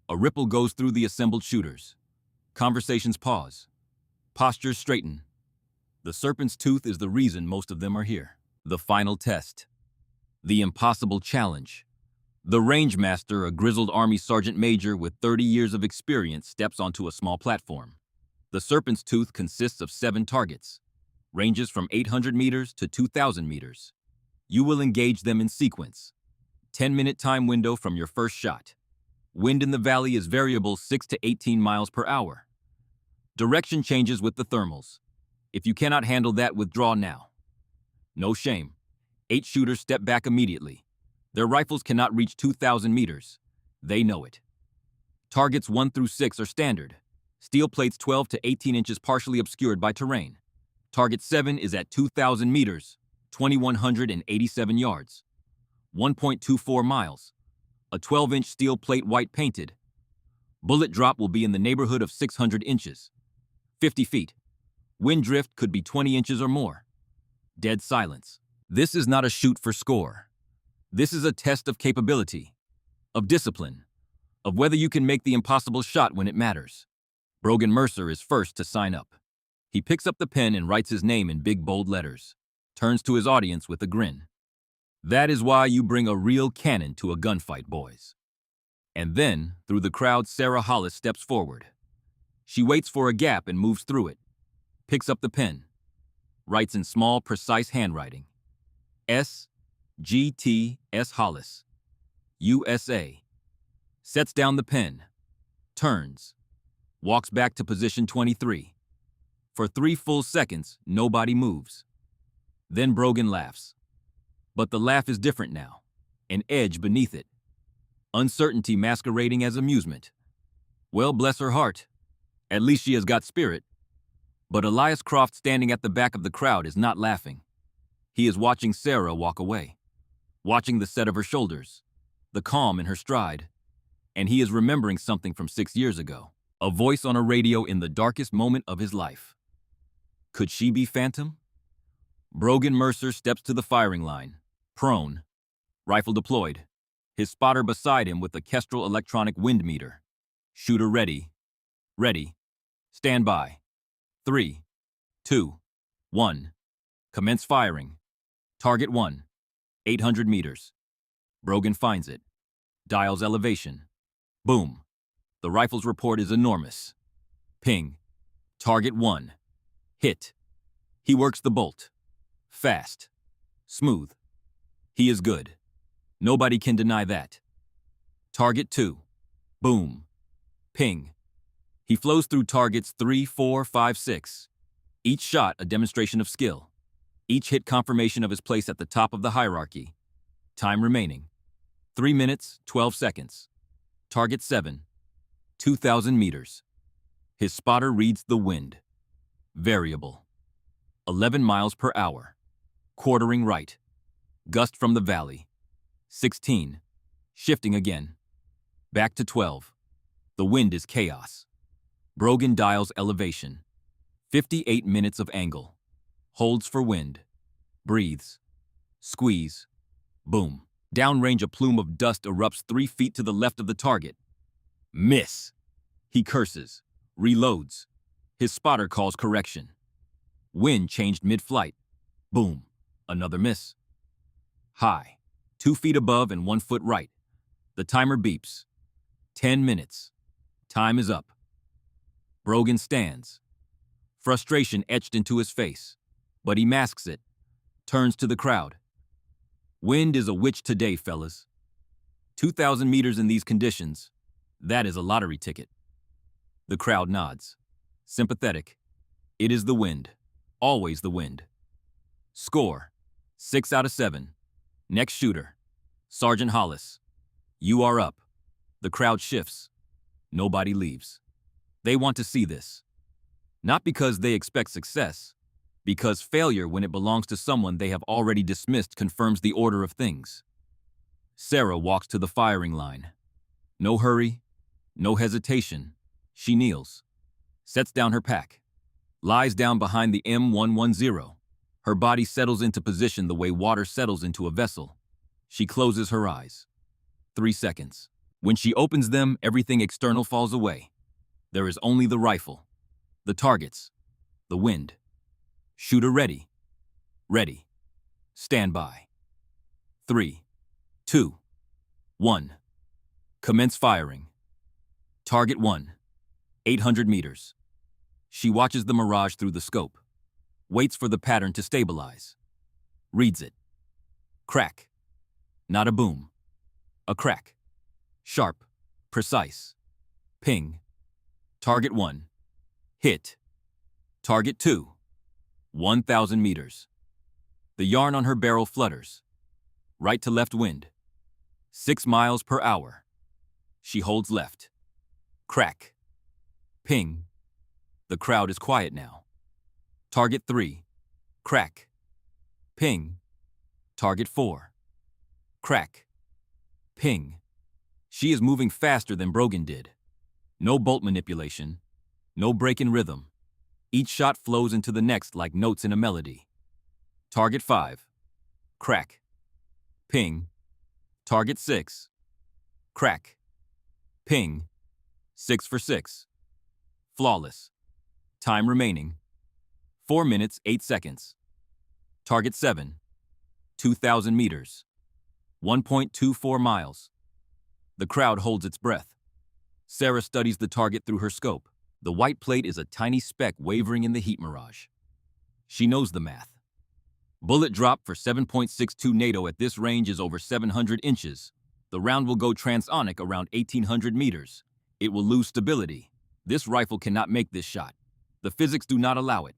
A ripple goes through the assembled shooters. Conversations pause. Postures straighten. The Serpent's Tooth is the reason most of them are here. The final test. The impossible challenge. The range master, a grizzled Army sergeant major with 30 years of experience, steps onto a small platform. The Serpent's Tooth consists of 7 targets, ranges from 800 meters to 2,000 meters. You will engage them in sequence. 10-minute time window from your first shot. Wind in the valley is variable 6 to 18 miles per hour. Direction changes with the thermals. If you cannot handle that, withdraw now. No shame. 8 shooters step back immediately. Their rifles cannot reach 2,000 meters. They know it. Targets 1 through 6 are standard. Steel plates 12 to 18 inches partially obscured by terrain. Target 7 is at 2,000 meters, 2,187 yards, 1.24 miles. A 12-inch steel plate white painted. Bullet drop will be in the neighborhood of 600 inches, 50 feet. Wind drift could be 20 inches or more. Dead silence. This is not a shoot for score. This is a test of capability, of discipline, of whether you can make the impossible shot when it matters. Brogan Mercer is first to sign up. He picks up the pen and writes his name in big bold letters, turns to his audience with a grin. That is why you bring a real cannon to a gunfight, boys. And then, through the crowd, Sarah Hollis steps forward. She waits for a gap and moves through it, picks up the pen, writes in small, precise handwriting. S. G. T. S. Hollis, USA. Sets down the pen, turns, walks back to position 23. For 3 full seconds, nobody moves. Then Brogan laughs. But the laugh is different now, an edge beneath it. Uncertainty masquerading as amusement. Well, bless her heart. At least she has got spirit. But Elias Croft, standing at the back of the crowd, is not laughing. He is watching Sarah walk away, watching the set of her shoulders, the calm in her stride, and he is remembering something from 6 years ago, a voice on a radio in the darkest moment of his life. Could she be Phantom? Brogan Mercer steps to the firing line, prone, rifle deployed, his spotter beside him with a Kestrel electronic wind meter. Shooter ready. Ready. Stand by. 3, 2, 1. Commence firing. Target 1. 800 meters. Brogan finds it. Dials elevation. Boom. The rifle's report is enormous. Ping. Target 1. Hit. He works the bolt. Fast. Smooth. He is good. Nobody can deny that. Target 2. Boom. Ping. He flows through targets 3, 4, 5, 6. Each shot a demonstration of skill. Each hit confirmation of his place at the top of the hierarchy. Time remaining. 3 minutes, 12 seconds. Target 7. 2,000 meters. His spotter reads the wind. Variable. 11 miles per hour. Quartering right. Gust from the valley. 16. Shifting again. Back to 12. The wind is chaos. Brogan dials elevation. 58 minutes of angle. Holds for wind. Breathes. Squeeze. Boom. Downrange, a plume of dust erupts 3 feet to the left of the target. Miss. He curses. Reloads. His spotter calls correction. Wind changed mid-flight. Boom. Another miss. High. 2 feet above and 1 foot right. The timer beeps. 10 minutes. Time is up. Brogan stands. Frustration etched into his face, but he masks it. Turns to the crowd. Wind is a witch today, fellas. 2,000 meters in these conditions, that is a lottery ticket. The crowd nods. Sympathetic. It is the wind. Always the wind. Score. 6 out of 7. Next shooter. Sergeant Hollis. You are up. The crowd shifts. Nobody leaves. They want to see this. Not because they expect success, because failure, when it belongs to someone they have already dismissed, confirms the order of things. Sarah walks to the firing line. No hurry, no hesitation. She kneels, sets down her pack, lies down behind the M110. Her body settles into position the way water settles into a vessel. She closes her eyes. 3 seconds. When she opens them, everything external falls away. There is only the rifle, the targets, the wind. Shooter ready. Ready. Stand by. 3, 2, 1. Commence firing. Target 1. 800 meters. She watches the mirage through the scope. Waits for the pattern to stabilize. Reads it. Crack. Not a boom. A crack. Sharp. Precise. Ping. Target 1. Hit. Target 2. 1,000 meters. The yarn on her barrel flutters. Right to left wind. 6 miles per hour. She holds left. Crack. Ping. The crowd is quiet now. Target 3. Crack. Ping. Target 4. Crack. Ping. She is moving faster than Brogan did. No bolt manipulation. No break in rhythm. Each shot flows into the next like notes in a melody. Target 5. Crack. Ping. Target 6. Crack. Ping. 6 for 6. Flawless. Time remaining. 4 minutes, 8 seconds. Target 7. 2,000 meters. 1.24 miles. The crowd holds its breath. Sarah studies the target through her scope. The white plate is a tiny speck wavering in the heat mirage. She knows the math. Bullet drop for 7.62 NATO at this range is over 700 inches. The round will go transonic around 1,800 meters. It will lose stability. This rifle cannot make this shot. The physics do not allow it.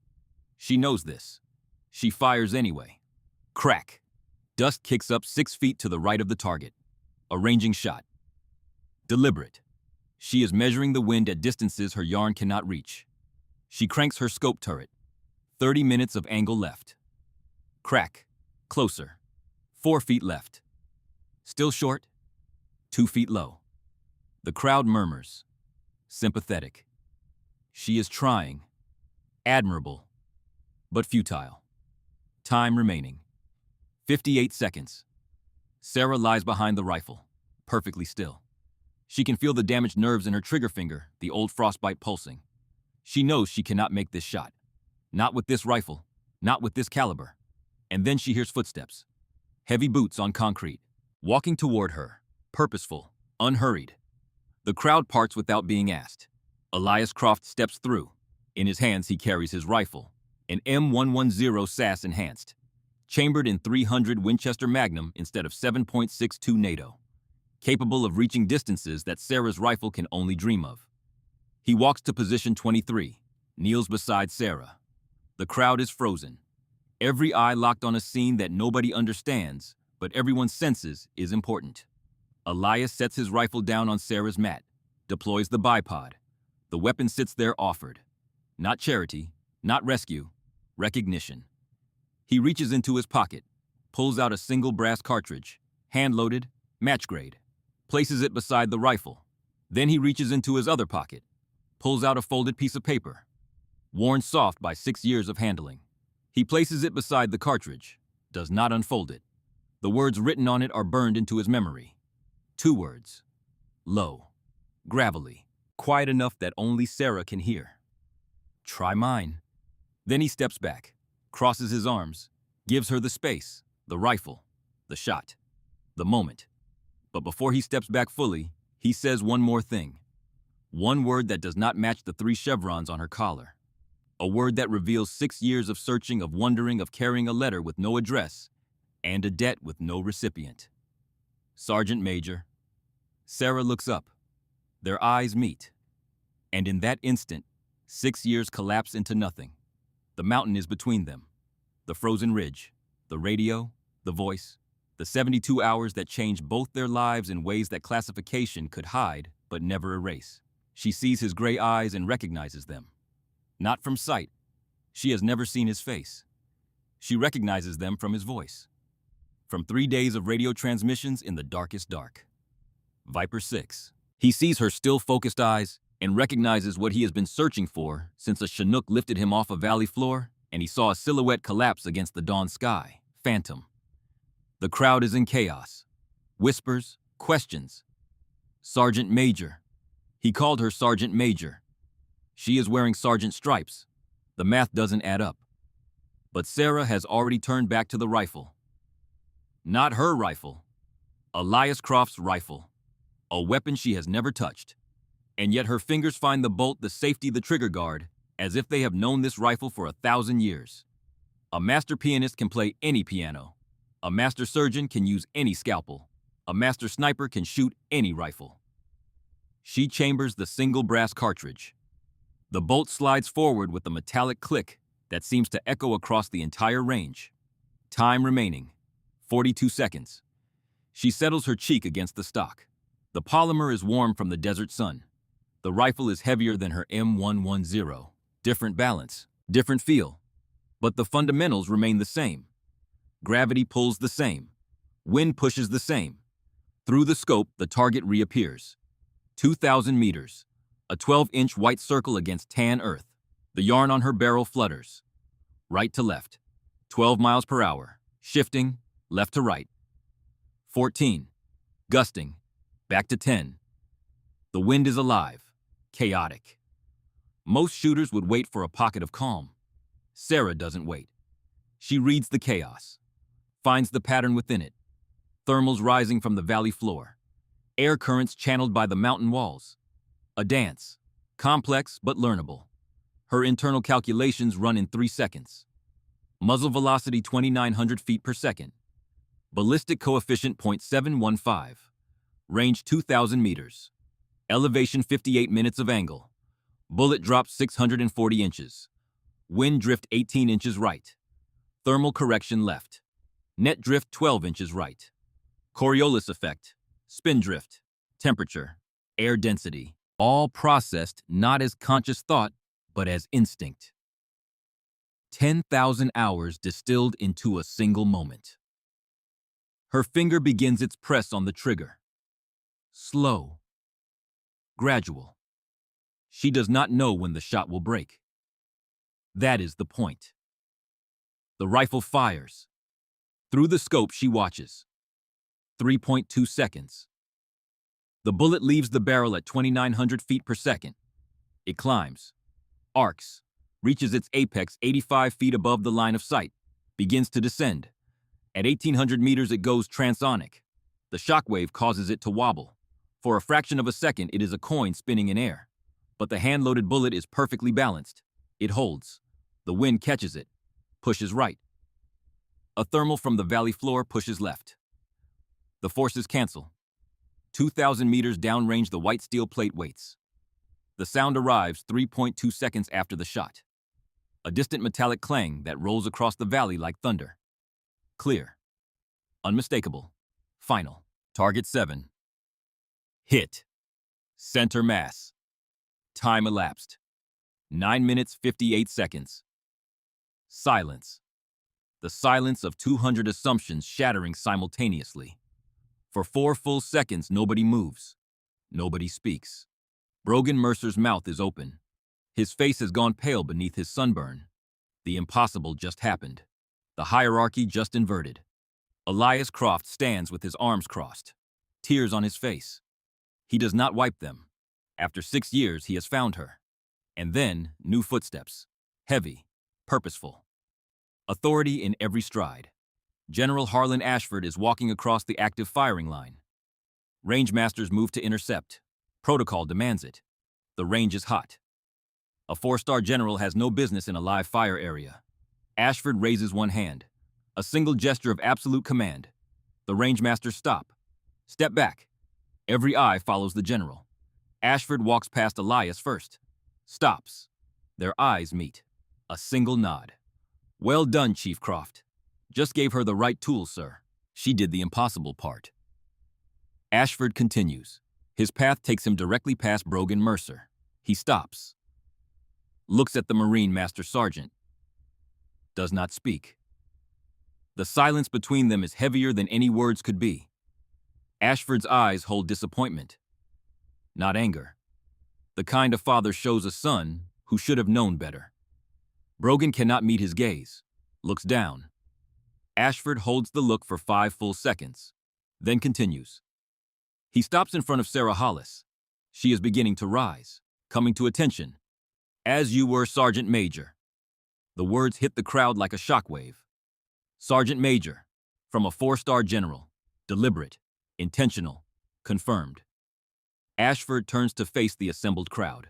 She knows this. She fires anyway. Crack. Dust kicks up 6 feet to the right of the target. A ranging shot. Deliberate. She is measuring the wind at distances her yarn cannot reach. She cranks her scope turret. 30 minutes of angle left. Crack. Closer. 4 feet left. Still short. 2 feet low. The crowd murmurs. Sympathetic. She is trying. Admirable. But futile. Time remaining. 58 seconds. Sarah lies behind the rifle, perfectly still. She can feel the damaged nerves in her trigger finger, the old frostbite pulsing. She knows she cannot make this shot. Not with this rifle, not with this caliber. And then she hears footsteps. Heavy boots on concrete, walking toward her, purposeful, unhurried. The crowd parts without being asked. Elias Croft steps through. In his hands he carries his rifle, an M110 SAS enhanced, chambered in .300 Winchester Magnum instead of 7.62 NATO, capable of reaching distances that Sarah's rifle can only dream of. He walks to position 23, kneels beside Sarah. The crowd is frozen. Every eye locked on a scene that nobody understands, but everyone senses is important. Elias sets his rifle down on Sarah's mat, deploys the bipod. The weapon sits there offered. Not charity, not rescue, recognition. He reaches into his pocket, pulls out a single brass cartridge, hand-loaded, match-grade, places it beside the rifle. Then he reaches into his other pocket, pulls out a folded piece of paper, worn soft by 6 years of handling. He places it beside the cartridge, does not unfold it. The words written on it are burned into his memory. 2 words. Low, gravelly, quiet enough that only Sarah can hear. Try mine. Then he steps back, crosses his arms, gives her the space, the rifle, the shot, the moment. But before he steps back fully, he says one more thing. One word that does not match the 3 chevrons on her collar. A word that reveals 6 years of searching, of wondering, of carrying a letter with no address, and a debt with no recipient. Sergeant Major. Sarah looks up. Their eyes meet. And in that instant, 6 years collapse into nothing. The mountain is between them. The frozen ridge, the radio, the voice, the 72 hours that changed both their lives in ways that classification could hide but never erase. She sees his gray eyes and recognizes them. Not from sight. She has never seen his face. She recognizes them from his voice. From 3 days of radio transmissions in the darkest dark. Viper 6. He sees her still focused eyes and recognizes what he has been searching for since a Chinook lifted him off a valley floor and he saw a silhouette collapse against the dawn sky. Phantom. The crowd is in chaos. Whispers, questions. Sergeant Major. He called her Sergeant Major. She is wearing sergeant stripes. The math doesn't add up. But Sarah has already turned back to the rifle. Not her rifle. Elias Croft's rifle. A weapon she has never touched. And yet her fingers find the bolt, the safety, the trigger guard, as if they have known this rifle for 1,000 years. A master pianist can play any piano. A master surgeon can use any scalpel. A master sniper can shoot any rifle. She chambers the single brass cartridge. The bolt slides forward with a metallic click that seems to echo across the entire range. Time remaining, 42 seconds. She settles her cheek against the stock. The polymer is warm from the desert sun. The rifle is heavier than her M110. Different balance, different feel. But the fundamentals remain the same. Gravity pulls the same. Wind pushes the same. Through the scope, the target reappears. 2,000 meters. A 12-inch white circle against tan earth. The yarn on her barrel flutters. Right to left. 12 miles per hour. Shifting, left to right. 14. Gusting. Back to 10. The wind is alive. Chaotic. Most shooters would wait for a pocket of calm. Sarah doesn't wait. She reads the chaos. Finds the pattern within it. Thermals rising from the valley floor. Air currents channeled by the mountain walls. A dance. Complex but learnable. Her internal calculations run in 3 seconds. Muzzle velocity 2,900 feet per second. Ballistic coefficient 0.715. Range 2,000 meters. Elevation 58 minutes of angle. Bullet drop 640 inches. Wind drift 18 inches right. Thermal correction left. Net drift 12 inches right. Coriolis effect. Spin drift. Temperature. Air density. All processed not as conscious thought, but as instinct. 10,000 hours distilled into a single moment. Her finger begins its press on the trigger. Slow. Gradual. She does not know when the shot will break. That is the point. The rifle fires. Through the scope she watches. 3.2 seconds. The bullet leaves the barrel at 2,900 feet per second. It climbs, arcs, reaches its apex 85 feet above the line of sight, begins to descend. At 1,800 meters it goes transonic. The shockwave causes it to wobble. For a fraction of a second it is a coin spinning in air. But the hand-loaded bullet is perfectly balanced. It holds. The wind catches it, pushes right. A thermal from the valley floor pushes left. The forces cancel. 2,000 meters downrange the white steel plate waits. The sound arrives 3.2 seconds after the shot. A distant metallic clang that rolls across the valley like thunder. Clear. Unmistakable. Final. Target 7. Hit. Center mass. Time elapsed. 9 minutes 58 seconds. Silence. The silence of 200 assumptions shattering simultaneously. For 4 full seconds, nobody moves. Nobody speaks. Brogan Mercer's mouth is open. His face has gone pale beneath his sunburn. The impossible just happened. The hierarchy just inverted. Elias Croft stands with his arms crossed, tears on his face. He does not wipe them. After 6 years, he has found her. And then, new footsteps. Heavy, purposeful. Authority in every stride. General Harlan Ashford is walking across the active firing line. Rangemasters move to intercept. Protocol demands it. The range is hot. A 4-star general has no business in a live fire area. Ashford raises one hand. A single gesture of absolute command. The rangemasters stop. Step back. Every eye follows the general. Ashford walks past Elias first. Stops. Their eyes meet. A single nod. Well done, Chief Croft. Just gave her the right tools, sir. She did the impossible part. Ashford continues. His path takes him directly past Brogan Mercer. He stops. Looks at the Marine Master Sergeant. Does not speak. The silence between them is heavier than any words could be. Ashford's eyes hold disappointment, not anger. The kind a father shows a son who should have known better. Brogan cannot meet his gaze, looks down. Ashford holds the look for 5 full seconds, then continues. He stops in front of Sarah Hollis. She is beginning to rise, coming to attention. As you were, Sergeant Major. The words hit the crowd like a shockwave. Sergeant Major, from a 4-star general, deliberate, intentional, confirmed. Ashford turns to face the assembled crowd.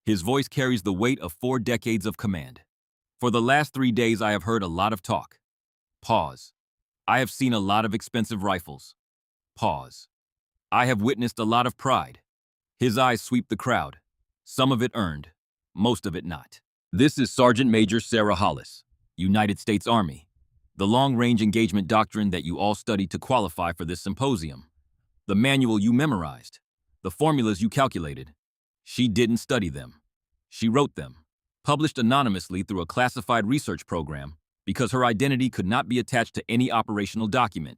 His voice carries the weight of 4 decades of command. For the last 3 days I have heard a lot of talk. Pause. I have seen a lot of expensive rifles. Pause. I have witnessed a lot of pride. His eyes sweep the crowd. Some of it earned, most of it not. This is Sergeant Major Sarah Hollis, United States Army. The long-range engagement doctrine that you all studied to qualify for this symposium. The manual you memorized. The formulas you calculated. She didn't study them. She wrote them, published anonymously through a classified research program because her identity could not be attached to any operational document.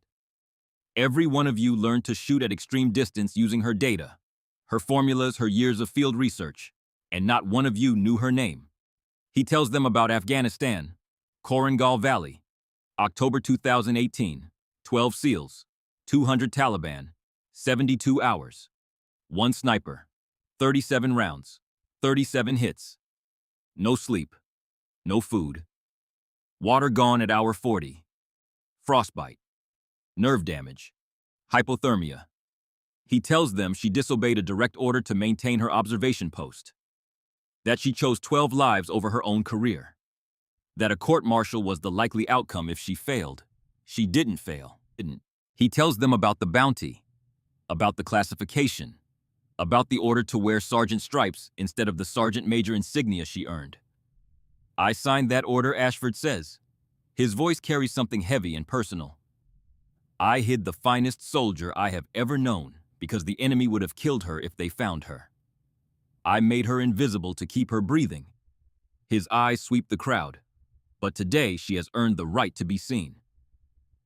Every one of you learned to shoot at extreme distance using her data, her formulas, her years of field research, and not one of you knew her name. He tells them about Afghanistan, Korangal Valley, October 2018, 12 SEALs, 200 Taliban, 72 hours, 1 sniper, 37 rounds, 37 hits. No sleep, no food. Water gone at hour 40. Frostbite, nerve damage, hypothermia. He tells them she disobeyed a direct order to maintain her observation post. That she chose 12 lives over her own career. That a court-martial was the likely outcome if she failed. She didn't fail, didn't. He tells them about the bounty. about the classification, about the order to wear sergeant stripes instead of the sergeant major insignia she earned. I signed that order, Ashford says. His voice carries something heavy and personal. I hid the finest soldier I have ever known because the enemy would have killed her if they found her. I made her invisible to keep her breathing. His eyes sweep the crowd, but today she has earned the right to be seen.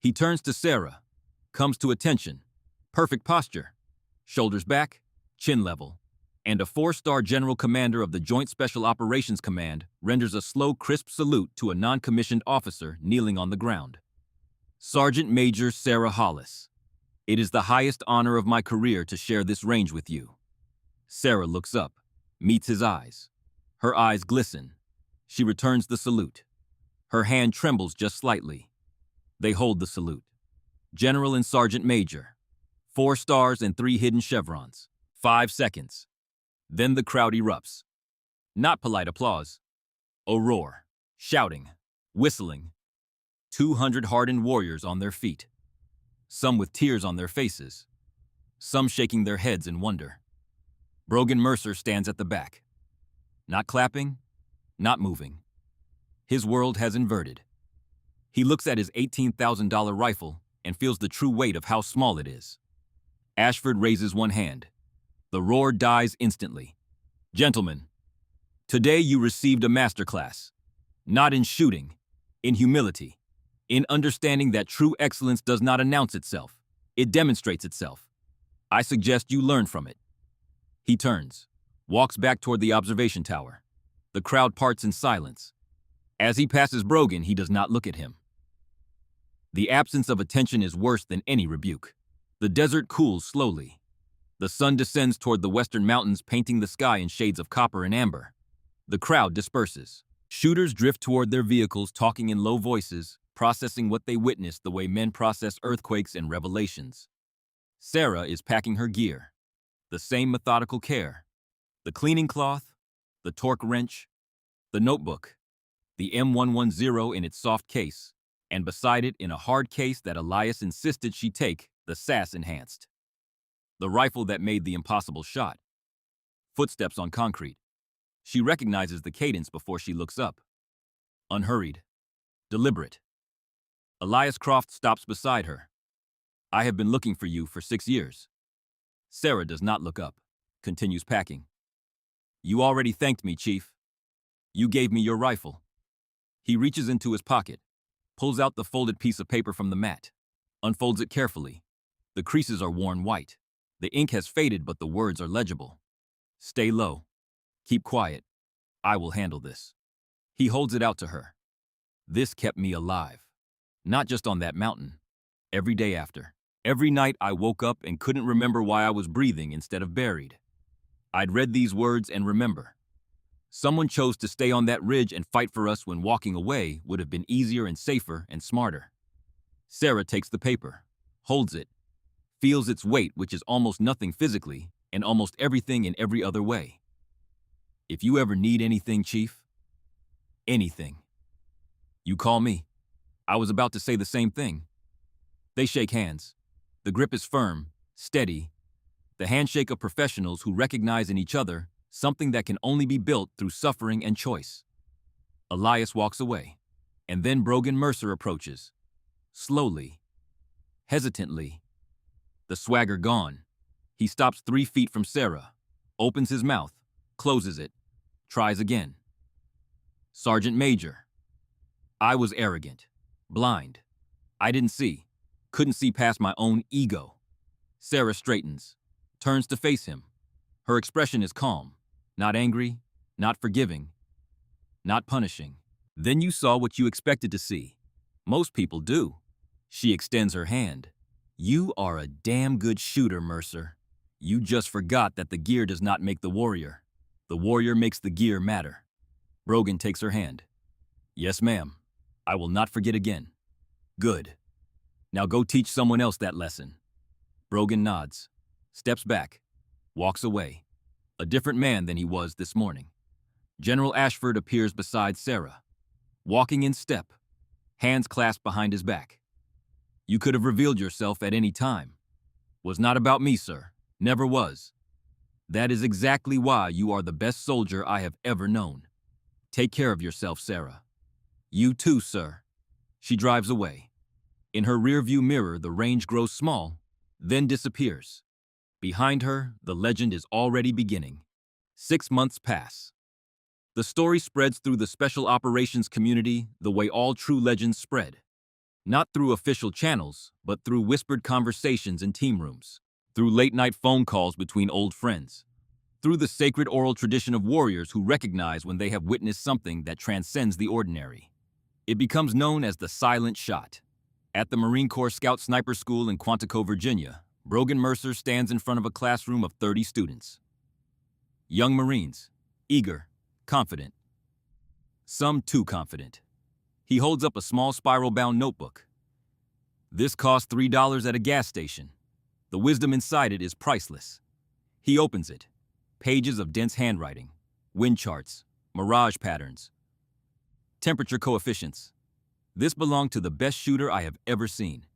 He turns to Sarah, comes to attention, perfect posture, shoulders back, chin level, and a 4-star general commander of the Joint Special Operations Command renders a slow, crisp salute to a non-commissioned officer kneeling on the ground. Sergeant Major Sarah Hollis, it is the highest honor of my career to share this range with you. Sarah looks up, meets his eyes. Her eyes glisten. She returns the salute. Her hand trembles just slightly. They hold the salute. General and Sergeant Major. 4 stars and 3 hidden chevrons. 5 seconds. Then the crowd erupts. Not polite applause. A roar. Shouting. Whistling. 200 hardened warriors on their feet. Some with tears on their faces. Some shaking their heads in wonder. Brogan Mercer stands at the back. Not clapping, not moving. His world has inverted. He looks at his $18,000 rifle and feels the true weight of how small it is. Ashford raises one hand. The roar dies instantly. Gentlemen, today you received a masterclass. Not in shooting, in humility, in understanding that true excellence does not announce itself, it demonstrates itself. I suggest you learn from it. He turns, walks back toward the observation tower. The crowd parts in silence. As he passes Brogan, he does not look at him. The absence of attention is worse than any rebuke. The desert cools slowly. The sun descends toward the western mountains, painting the sky in shades of copper and amber. The crowd disperses. Shooters drift toward their vehicles, talking in low voices, processing what they witnessed the way men process earthquakes and revelations. Sarah is packing her gear. The same methodical care. The cleaning cloth, the torque wrench, the notebook, the M110 in its soft case, and beside it in a hard case that Elias insisted she take, the SAS enhanced. The rifle that made the impossible shot. Footsteps on concrete. She recognizes the cadence before she looks up. Unhurried. Deliberate. Elias Croft stops beside her. I have been looking for you for 6 years. Sarah does not look up, continues packing. You already thanked me, Chief. You gave me your rifle. He reaches into his pocket, pulls out the folded piece of paper from the mat, unfolds it carefully. The creases are worn white. The ink has faded, but the words are legible. Stay low. Keep quiet. I will handle this. He holds it out to her. This kept me alive. Not just on that mountain. Every day after. Every night I woke up and couldn't remember why I was breathing instead of buried. I'd read these words and remember. Someone chose to stay on that ridge and fight for us when walking away would have been easier and safer and smarter. Sarah takes the paper, holds it, feels its weight, which is almost nothing physically and almost everything in every other way. If you ever need anything, Chief, anything, you call me. I was about to say the same thing. They shake hands. The grip is firm, steady, the handshake of professionals who recognize in each other something that can only be built through suffering and choice. Elias walks away, and then Brogan Mercer approaches. Slowly, hesitantly, the swagger gone. He stops 3 feet from Sarah, opens his mouth, closes it, tries again. Sergeant Major. I was arrogant, blind. I didn't see, couldn't see past my own ego. Sarah straightens, turns to face him. Her expression is calm, not angry, not forgiving, not punishing. Then you saw what you expected to see. Most people do. She extends her hand. You are a damn good shooter, Mercer. You just forgot that the gear does not make the warrior. The warrior makes the gear matter. Brogan takes her hand. Yes, ma'am. I will not forget again. Good. Now go teach someone else that lesson. Brogan nods, steps back, walks away. A different man than he was this morning. General Ashford appears beside Sarah, walking in step, hands clasped behind his back. You could have revealed yourself at any time. Was not about me, sir. Never was. That is exactly why you are the best soldier I have ever known. Take care of yourself, Sarah. You too, sir. She drives away. In her rearview mirror, the range grows small, then disappears. Behind her, the legend is already beginning. 6 months pass. The story spreads through the special operations community the way all true legends spread. Not through official channels, but through whispered conversations in team rooms, through late-night phone calls between old friends, through the sacred oral tradition of warriors who recognize when they have witnessed something that transcends the ordinary. It becomes known as the silent shot. At the Marine Corps Scout Sniper School in Quantico, Virginia, Brogan Mercer stands in front of a classroom of 30 students. Young Marines, eager, confident. Some too confident. He holds up a small spiral-bound notebook. This costs $3 at a gas station. The wisdom inside it is priceless. He opens it. Pages of dense handwriting, wind charts, mirage patterns, temperature coefficients. This belonged to the best shooter I have ever seen.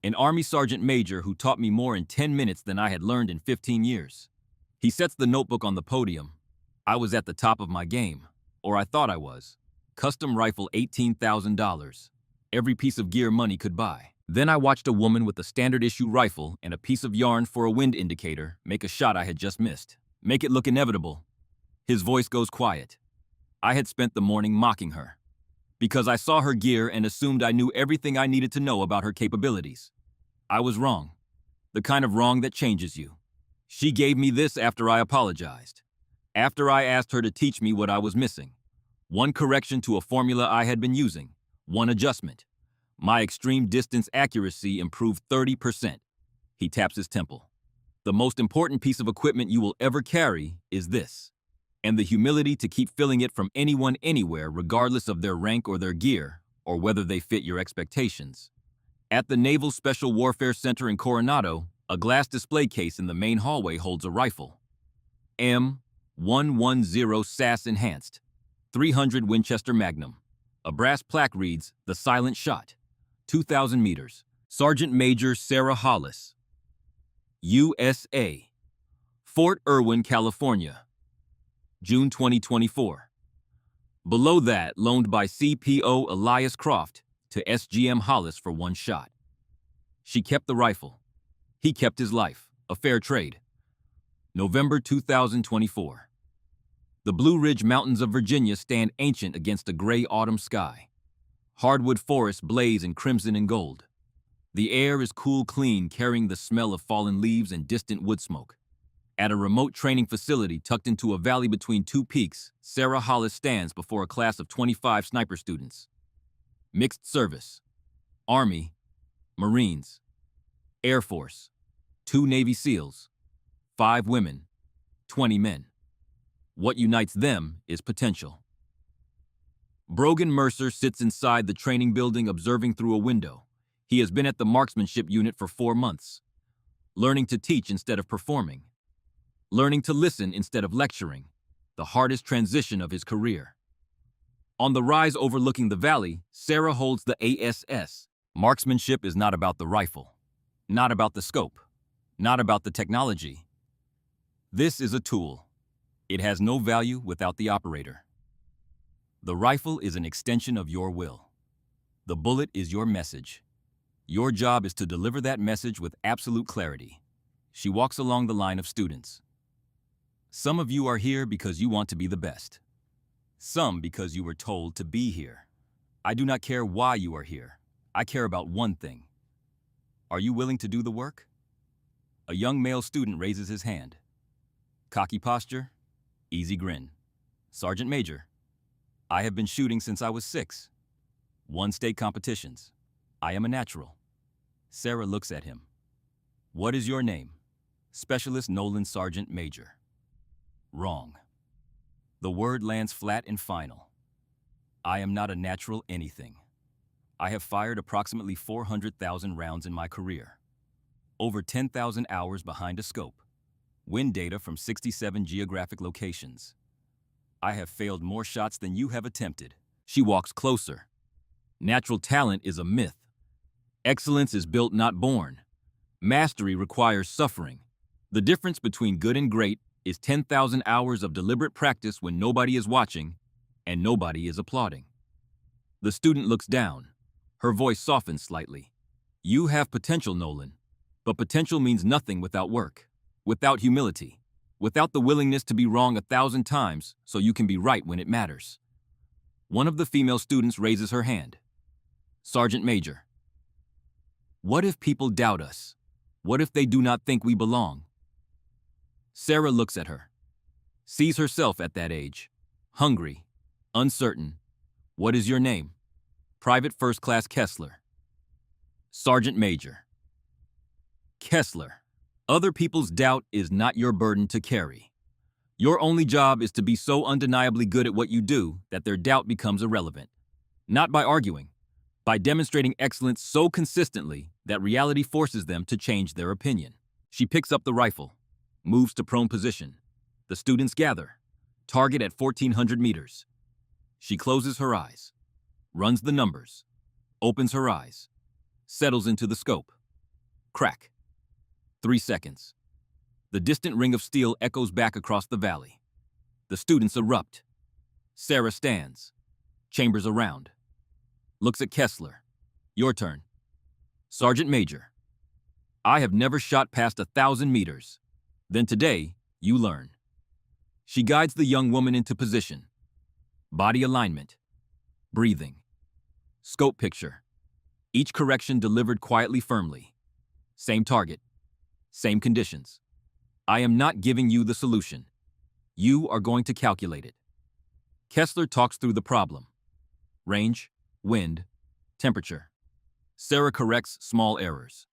An Army Sergeant Major who taught me more in 10 minutes than I had learned in 15 years. He sets the notebook on the podium. I was at the top of my game, or I thought I was. Custom rifle, $18,000. Every piece of gear money could buy. Then I watched a woman with a standard issue rifle and a piece of yarn for a wind indicator make a shot I had just missed. Make it look inevitable. His voice goes quiet. I had spent the morning mocking her, because I saw her gear and assumed I knew everything I needed to know about her capabilities. I was wrong. The kind of wrong that changes you. She gave me this after I apologized. After I asked her to teach me what I was missing. One correction to a formula I had been using. One adjustment. My extreme distance accuracy improved 30%. He taps his temple. The most important piece of equipment you will ever carry is this. And the humility to keep filling it from anyone anywhere regardless of their rank or their gear, or whether they fit your expectations. At the Naval Special Warfare Center in Coronado, a glass display case in the main hallway holds a rifle. M110 SAS Enhanced, 300 Winchester Magnum. A brass plaque reads, "The Silent Shot." 2,000 meters. Sergeant Major Sarah Hollis. USA. Fort Irwin, California. June 2024. Below that, loaned by CPO Elias Croft to SGM Hollis for one shot. She kept the rifle. He kept his life. A fair trade. November 2024. The Blue Ridge Mountains of Virginia stand ancient against a gray autumn sky. Hardwood forests blaze in crimson and gold. The air is cool, clean, carrying the smell of fallen leaves and distant wood smoke. At a remote training facility tucked into a valley between two peaks, Sarah Hollis stands before a class of 25 sniper students. Mixed service. Army, Marines, Air Force, 2 Navy SEALs, 5 women, 20 men. What unites them is potential. Brogan Mercer sits inside the training building observing through a window. He has been at the marksmanship unit for 4 months, learning to teach instead of performing, learning to listen instead of lecturing, the hardest transition of his career. On the rise overlooking the valley, Sarah holds the ASS. Marksmanship is not about the rifle, not about the scope, not about the technology. This is a tool. It has no value without the operator. The rifle is an extension of your will. The bullet is your message. Your job is to deliver that message with absolute clarity. She walks along the line of students. Some of you are here because you want to be the best. Some because you were told to be here. I do not care why you are here. I care about one thing. Are you willing to do the work? A young male student raises his hand. Cocky posture, easy grin. Sergeant Major. I have been shooting since I was 6. 1 state competitions. I am a natural. Sarah looks at him. What is your name? Specialist Nolan Sergeant Major. Wrong. The word lands flat and final. I am not a natural anything. I have fired approximately 400,000 rounds in my career. Over 10,000 hours behind a scope. Wind data from 67 geographic locations. I have failed more shots than you have attempted. She walks closer. Natural talent is a myth. Excellence is built, not born. Mastery requires suffering. The difference between good and great is 10,000 hours of deliberate practice when nobody is watching and nobody is applauding. The student looks down. Her voice softens slightly. You have potential, Nolan. But potential means nothing without work, without humility, without the willingness to be wrong 1,000 times so you can be right when it matters. One of the female students raises her hand. Sergeant Major. What if people doubt us? What if they do not think we belong? Sarah looks at her, sees herself at that age, hungry, uncertain. What is your name? Private First Class Kessler. Sergeant Major. Kessler. Other people's doubt is not your burden to carry. Your only job is to be so undeniably good at what you do that their doubt becomes irrelevant. Not by arguing, by demonstrating excellence so consistently that reality forces them to change their opinion. She picks up the rifle, moves to prone position. The students gather, target at 1,400 meters. She closes her eyes, runs the numbers, opens her eyes, settles into the scope. Crack. 3 seconds. The distant ring of steel echoes back across the valley. The students erupt. Sarah stands, chambers around, looks at Kessler. Your turn. Sergeant Major. I have never shot past 1,000 meters. Then today, you learn. She guides the young woman into position. Body alignment. Breathing. Scope picture. Each correction delivered quietly, firmly. Same target. Same conditions. I am not giving you the solution. You are going to calculate it. Kessler talks through the problem. Range, wind, temperature. Sarah corrects small errors.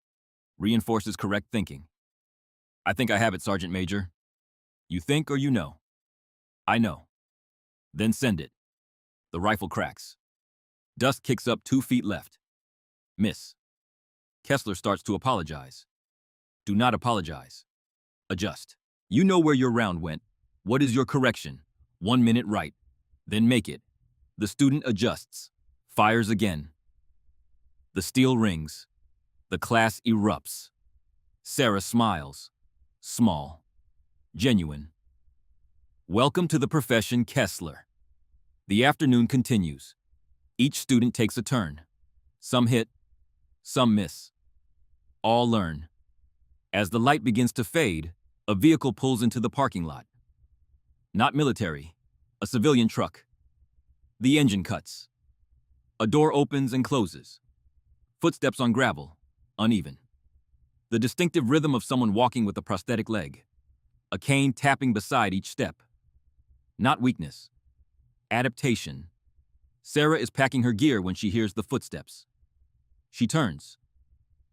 Reinforces correct thinking. I think I have it, Sergeant Major. You think or you know? I know. Then send it. The rifle cracks. Dust kicks up 2 feet left. Miss. Kessler starts to apologize. Do not apologize. Adjust. You know where your round went. What is your correction? 1 minute right. Then make it. The student adjusts. Fires again. The steel rings. The class erupts. Sarah smiles. Small. Genuine. Welcome to the profession, Kessler. The afternoon continues. Each student takes a turn. Some hit, some miss. All learn. As the light begins to fade, a vehicle pulls into the parking lot. Not military, a civilian truck. The engine cuts. A door opens and closes. Footsteps on gravel, uneven. The distinctive rhythm of someone walking with a prosthetic leg. A cane tapping beside each step. Not weakness. Adaptation. Sarah is packing her gear when she hears the footsteps. She turns,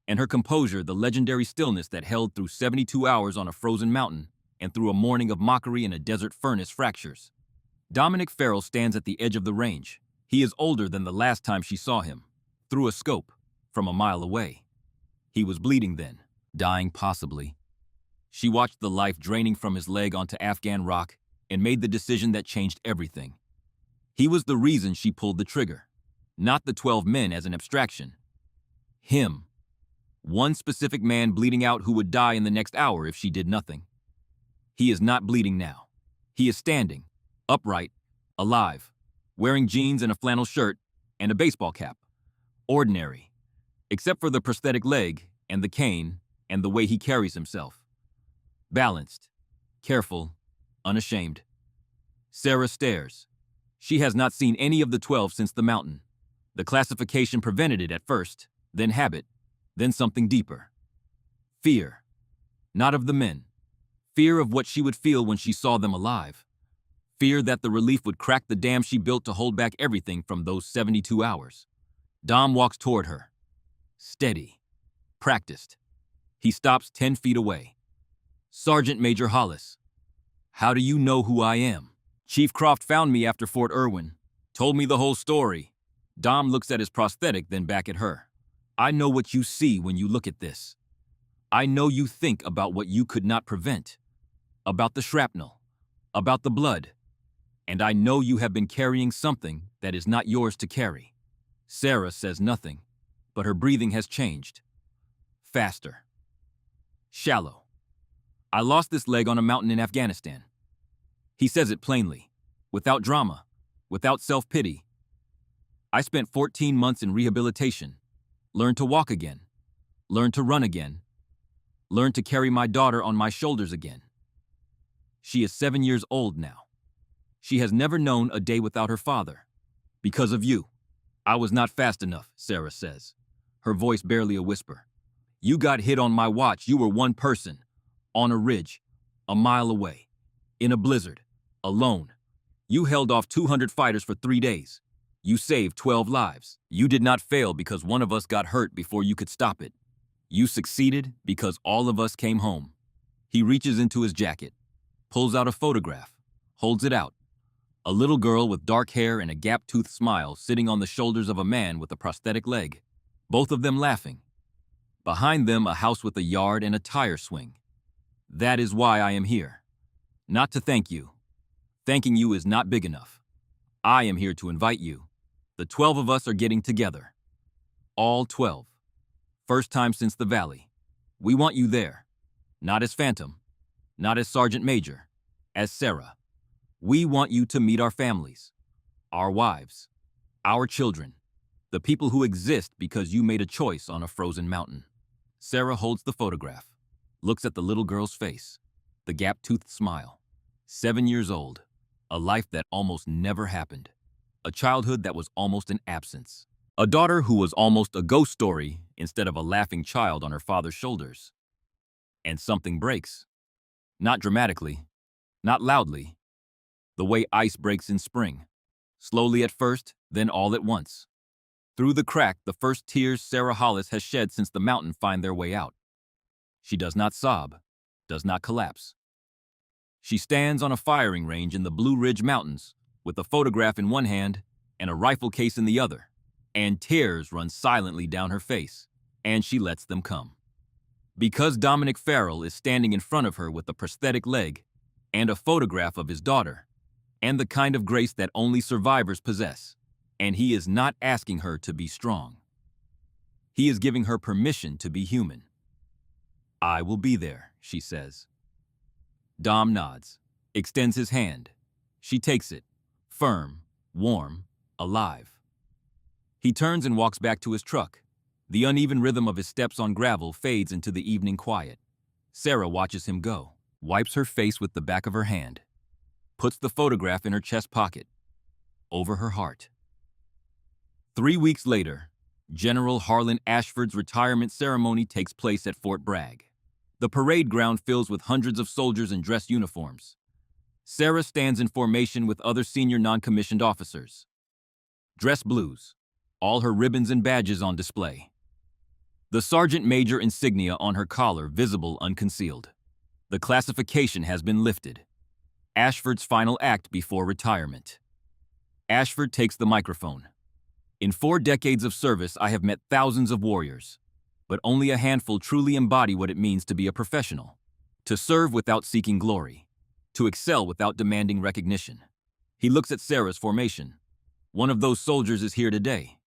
and her composure, the legendary stillness that held through 72 hours on a frozen mountain and through a morning of mockery in a desert furnace, fractures. Dominic Farrell stands at the edge of the range. He is older than the last time she saw him, through a scope, from a mile away. He was bleeding then, dying possibly. She watched the life draining from his leg onto Afghan rock and made the decision that changed everything. He was the reason she pulled the trigger, not the 12 men as an abstraction. Him. One specific man bleeding out who would die in the next hour if she did nothing. He is not bleeding now. He is standing, upright, alive, wearing jeans and a flannel shirt and a baseball cap. Ordinary, except for the prosthetic leg and the cane and the way he carries himself. Balanced, careful, unashamed. Sarah stares. She has not seen any of the 12 since the mountain. The classification prevented it at first, then habit, then something deeper. Fear. Not of the men. Fear of what she would feel when she saw them alive. Fear that the relief would crack the dam she built to hold back everything from those 72 hours. Dom walks toward her. Steady. Practiced. He stops 10 feet away. Sergeant Major Hollis. How do you know who I am? Chief Croft found me after Fort Irwin. Told me the whole story. Dom looks at his prosthetic, then back at her. I know what you see when you look at this. I know you think about what you could not prevent. About the shrapnel. About the blood. And I know you have been carrying something that is not yours to carry. Sarah says nothing, but her breathing has changed. Faster. Shallow. I lost this leg on a mountain in Afghanistan. He says it plainly, without drama, without self-pity. I spent 14 months in rehabilitation, learned to walk again, learned to run again, learned to carry my daughter on my shoulders again. She is 7 years old now. She has never known a day without her father. Because of you. I was not fast enough, Sarah says, her voice barely a whisper. You got hit on my watch. You were one person, on a ridge, a mile away, in a blizzard, alone. You held off 200 fighters for 3 days. You saved 12 lives. You did not fail because one of us got hurt before you could stop it. You succeeded because all of us came home. He reaches into his jacket, pulls out a photograph, holds it out. A little girl with dark hair and a gap-toothed smile sitting on the shoulders of a man with a prosthetic leg, both of them laughing. Behind them, a house with a yard and a tire swing. That is why I am here. Not to thank you. Thanking you is not big enough. I am here to invite you. The 12 of us are getting together. All 12. First time since the Valley. We want you there. Not as Phantom. Not as Sergeant Major. As Sarah. We want you to meet our families, our wives, our children, the people who exist because you made a choice on a frozen mountain. Sarah holds the photograph, looks at the little girl's face, the gap-toothed smile. 7 years old, a life that almost never happened, a childhood that was almost an absence, a daughter who was almost a ghost story instead of a laughing child on her father's shoulders. And something breaks. Not dramatically, not loudly. The way ice breaks in spring, slowly at first, then all at once. Through the crack, the first tears Sarah Hollis has shed since the mountain find their way out. She does not sob, does not collapse. She stands on a firing range in the Blue Ridge Mountains, with a photograph in one hand and a rifle case in the other, and tears run silently down her face, and she lets them come. Because Dominic Farrell is standing in front of her with a prosthetic leg and a photograph of his daughter, and the kind of grace that only survivors possess, and he is not asking her to be strong. He is giving her permission to be human. I will be there, she says. Dom nods, extends his hand. She takes it, firm, warm, alive. He turns and walks back to his truck. The uneven rhythm of his steps on gravel fades into the evening quiet. Sarah watches him go, wipes her face with the back of her hand, puts the photograph in her chest pocket, over her heart. 3 weeks later, General Harlan Ashford's retirement ceremony takes place at Fort Bragg. The parade ground fills with hundreds of soldiers in dress uniforms. Sarah stands in formation with other senior non-commissioned officers. Dress blues, all her ribbons and badges on display. The Sergeant Major insignia on her collar visible unconcealed. The classification has been lifted. Ashford's final act before retirement. Ashford takes the microphone. In 4 decades of service, I have met thousands of warriors, but only a handful truly embody what it means to be a professional, to serve without seeking glory, to excel without demanding recognition. He looks at Sarah's formation. One of those soldiers is here today.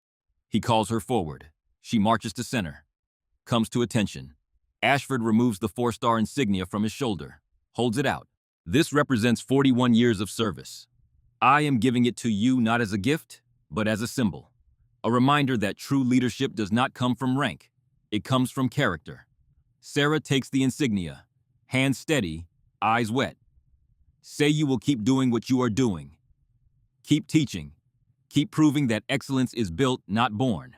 He calls her forward. She marches to center, comes to attention. Ashford removes the 4-star insignia from his shoulder, holds it out. This represents 41 years of service. I am giving it to you not as a gift, but as a symbol. A reminder that true leadership does not come from rank. It comes from character. Sarah takes the insignia, hands steady, eyes wet. Say you will keep doing what you are doing. Keep teaching. Keep proving that excellence is built, not born.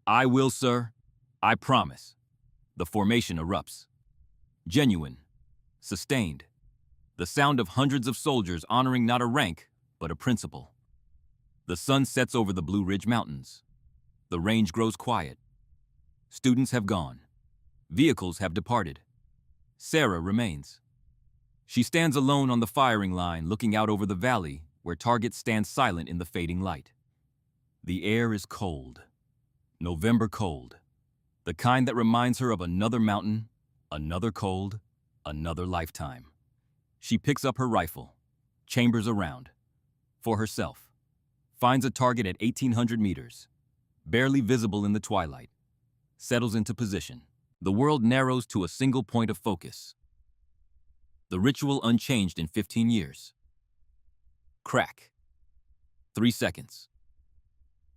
I will, sir. I promise. The formation erupts. Genuine. Sustained. The sound of hundreds of soldiers honoring not a rank, but a principle. The sun sets over the Blue Ridge Mountains. The range grows quiet. Students have gone. Vehicles have departed. Sarah remains. She stands alone on the firing line, looking out over the valley, where targets stand silent in the fading light. The air is cold. November cold. The kind that reminds her of another mountain, another cold, another lifetime. She picks up her rifle, chambers around. For herself. Finds a target at 1,800 meters. Barely visible in the twilight. Settles into position. The world narrows to a single point of focus. The ritual unchanged in 15 years. Crack. 3 seconds.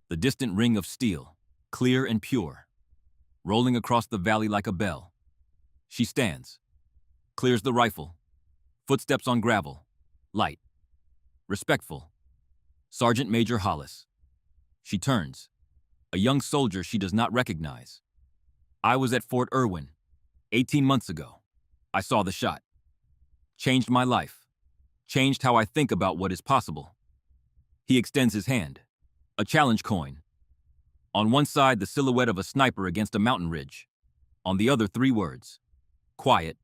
The distant ring of steel, clear and pure, rolling across the valley like a bell. She stands, clears the rifle, footsteps on gravel, light, respectful. Sergeant Major Hollis. She turns, a young soldier she does not recognize. I was at Fort Irwin, 18 months ago. I saw the shot. Changed my life. Changed how I think about what is possible. He extends his hand. A challenge coin. On one side, the silhouette of a sniper against a mountain ridge. On the other, 3 words. Quiet.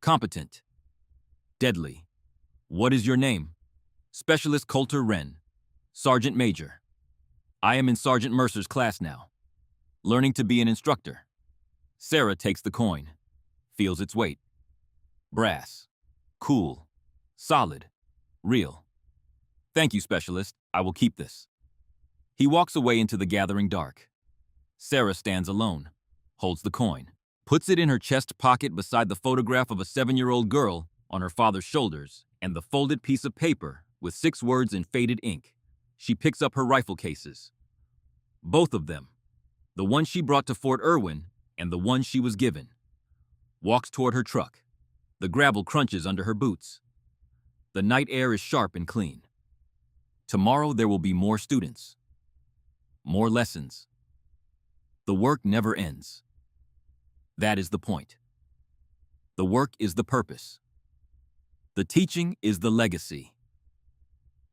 Competent. Deadly. What is your name? Specialist Coulter Wren. Sergeant Major. I am in Sergeant Mercer's class now. Learning to be an instructor. Sarah takes the coin. Feels its weight. Brass. Cool. Solid. Real. Thank you, Specialist. I will keep this. He walks away into the gathering dark. Sarah stands alone, holds the coin, puts it in her chest pocket beside the photograph of a 7-year-old girl on her father's shoulders and the folded piece of paper with 6 words in faded ink. She picks up her rifle cases. Both of them, the one she brought to Fort Irwin and the one she was given. Walks toward her truck. The gravel crunches under her boots. The night air is sharp and clean. Tomorrow there will be more students. More lessons. The work never ends. That is the point. The work is the purpose. The teaching is the legacy.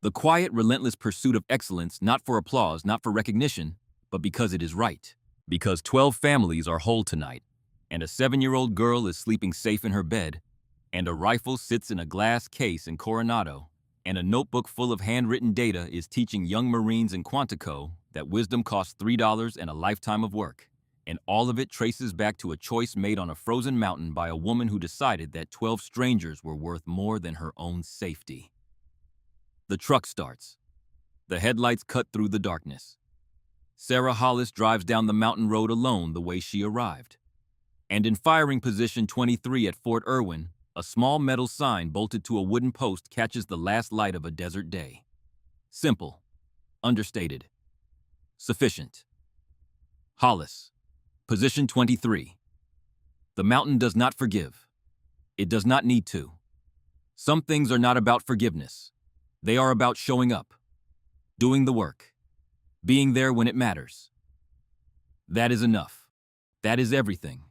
The quiet, relentless pursuit of excellence, not for applause, not for recognition, but because it is right. Because 12 families are whole tonight, and a 7-year-old girl is sleeping safe in her bed, and a rifle sits in a glass case in Coronado, and a notebook full of handwritten data is teaching young Marines in Quantico that wisdom costs $3 and a lifetime of work. And all of it traces back to a choice made on a frozen mountain by a woman who decided that 12 strangers were worth more than her own safety. The truck starts. The headlights cut through the darkness. Sarah Hollis drives down the mountain road alone the way she arrived. And in firing position 23 at Fort Irwin, a small metal sign bolted to a wooden post catches the last light of a desert day. Simple. Understated. Sufficient. Hollis. Position 23. The mountain does not forgive. It does not need to. Some things are not about forgiveness. They are about showing up, doing the work, being there when it matters. That is enough. That is everything.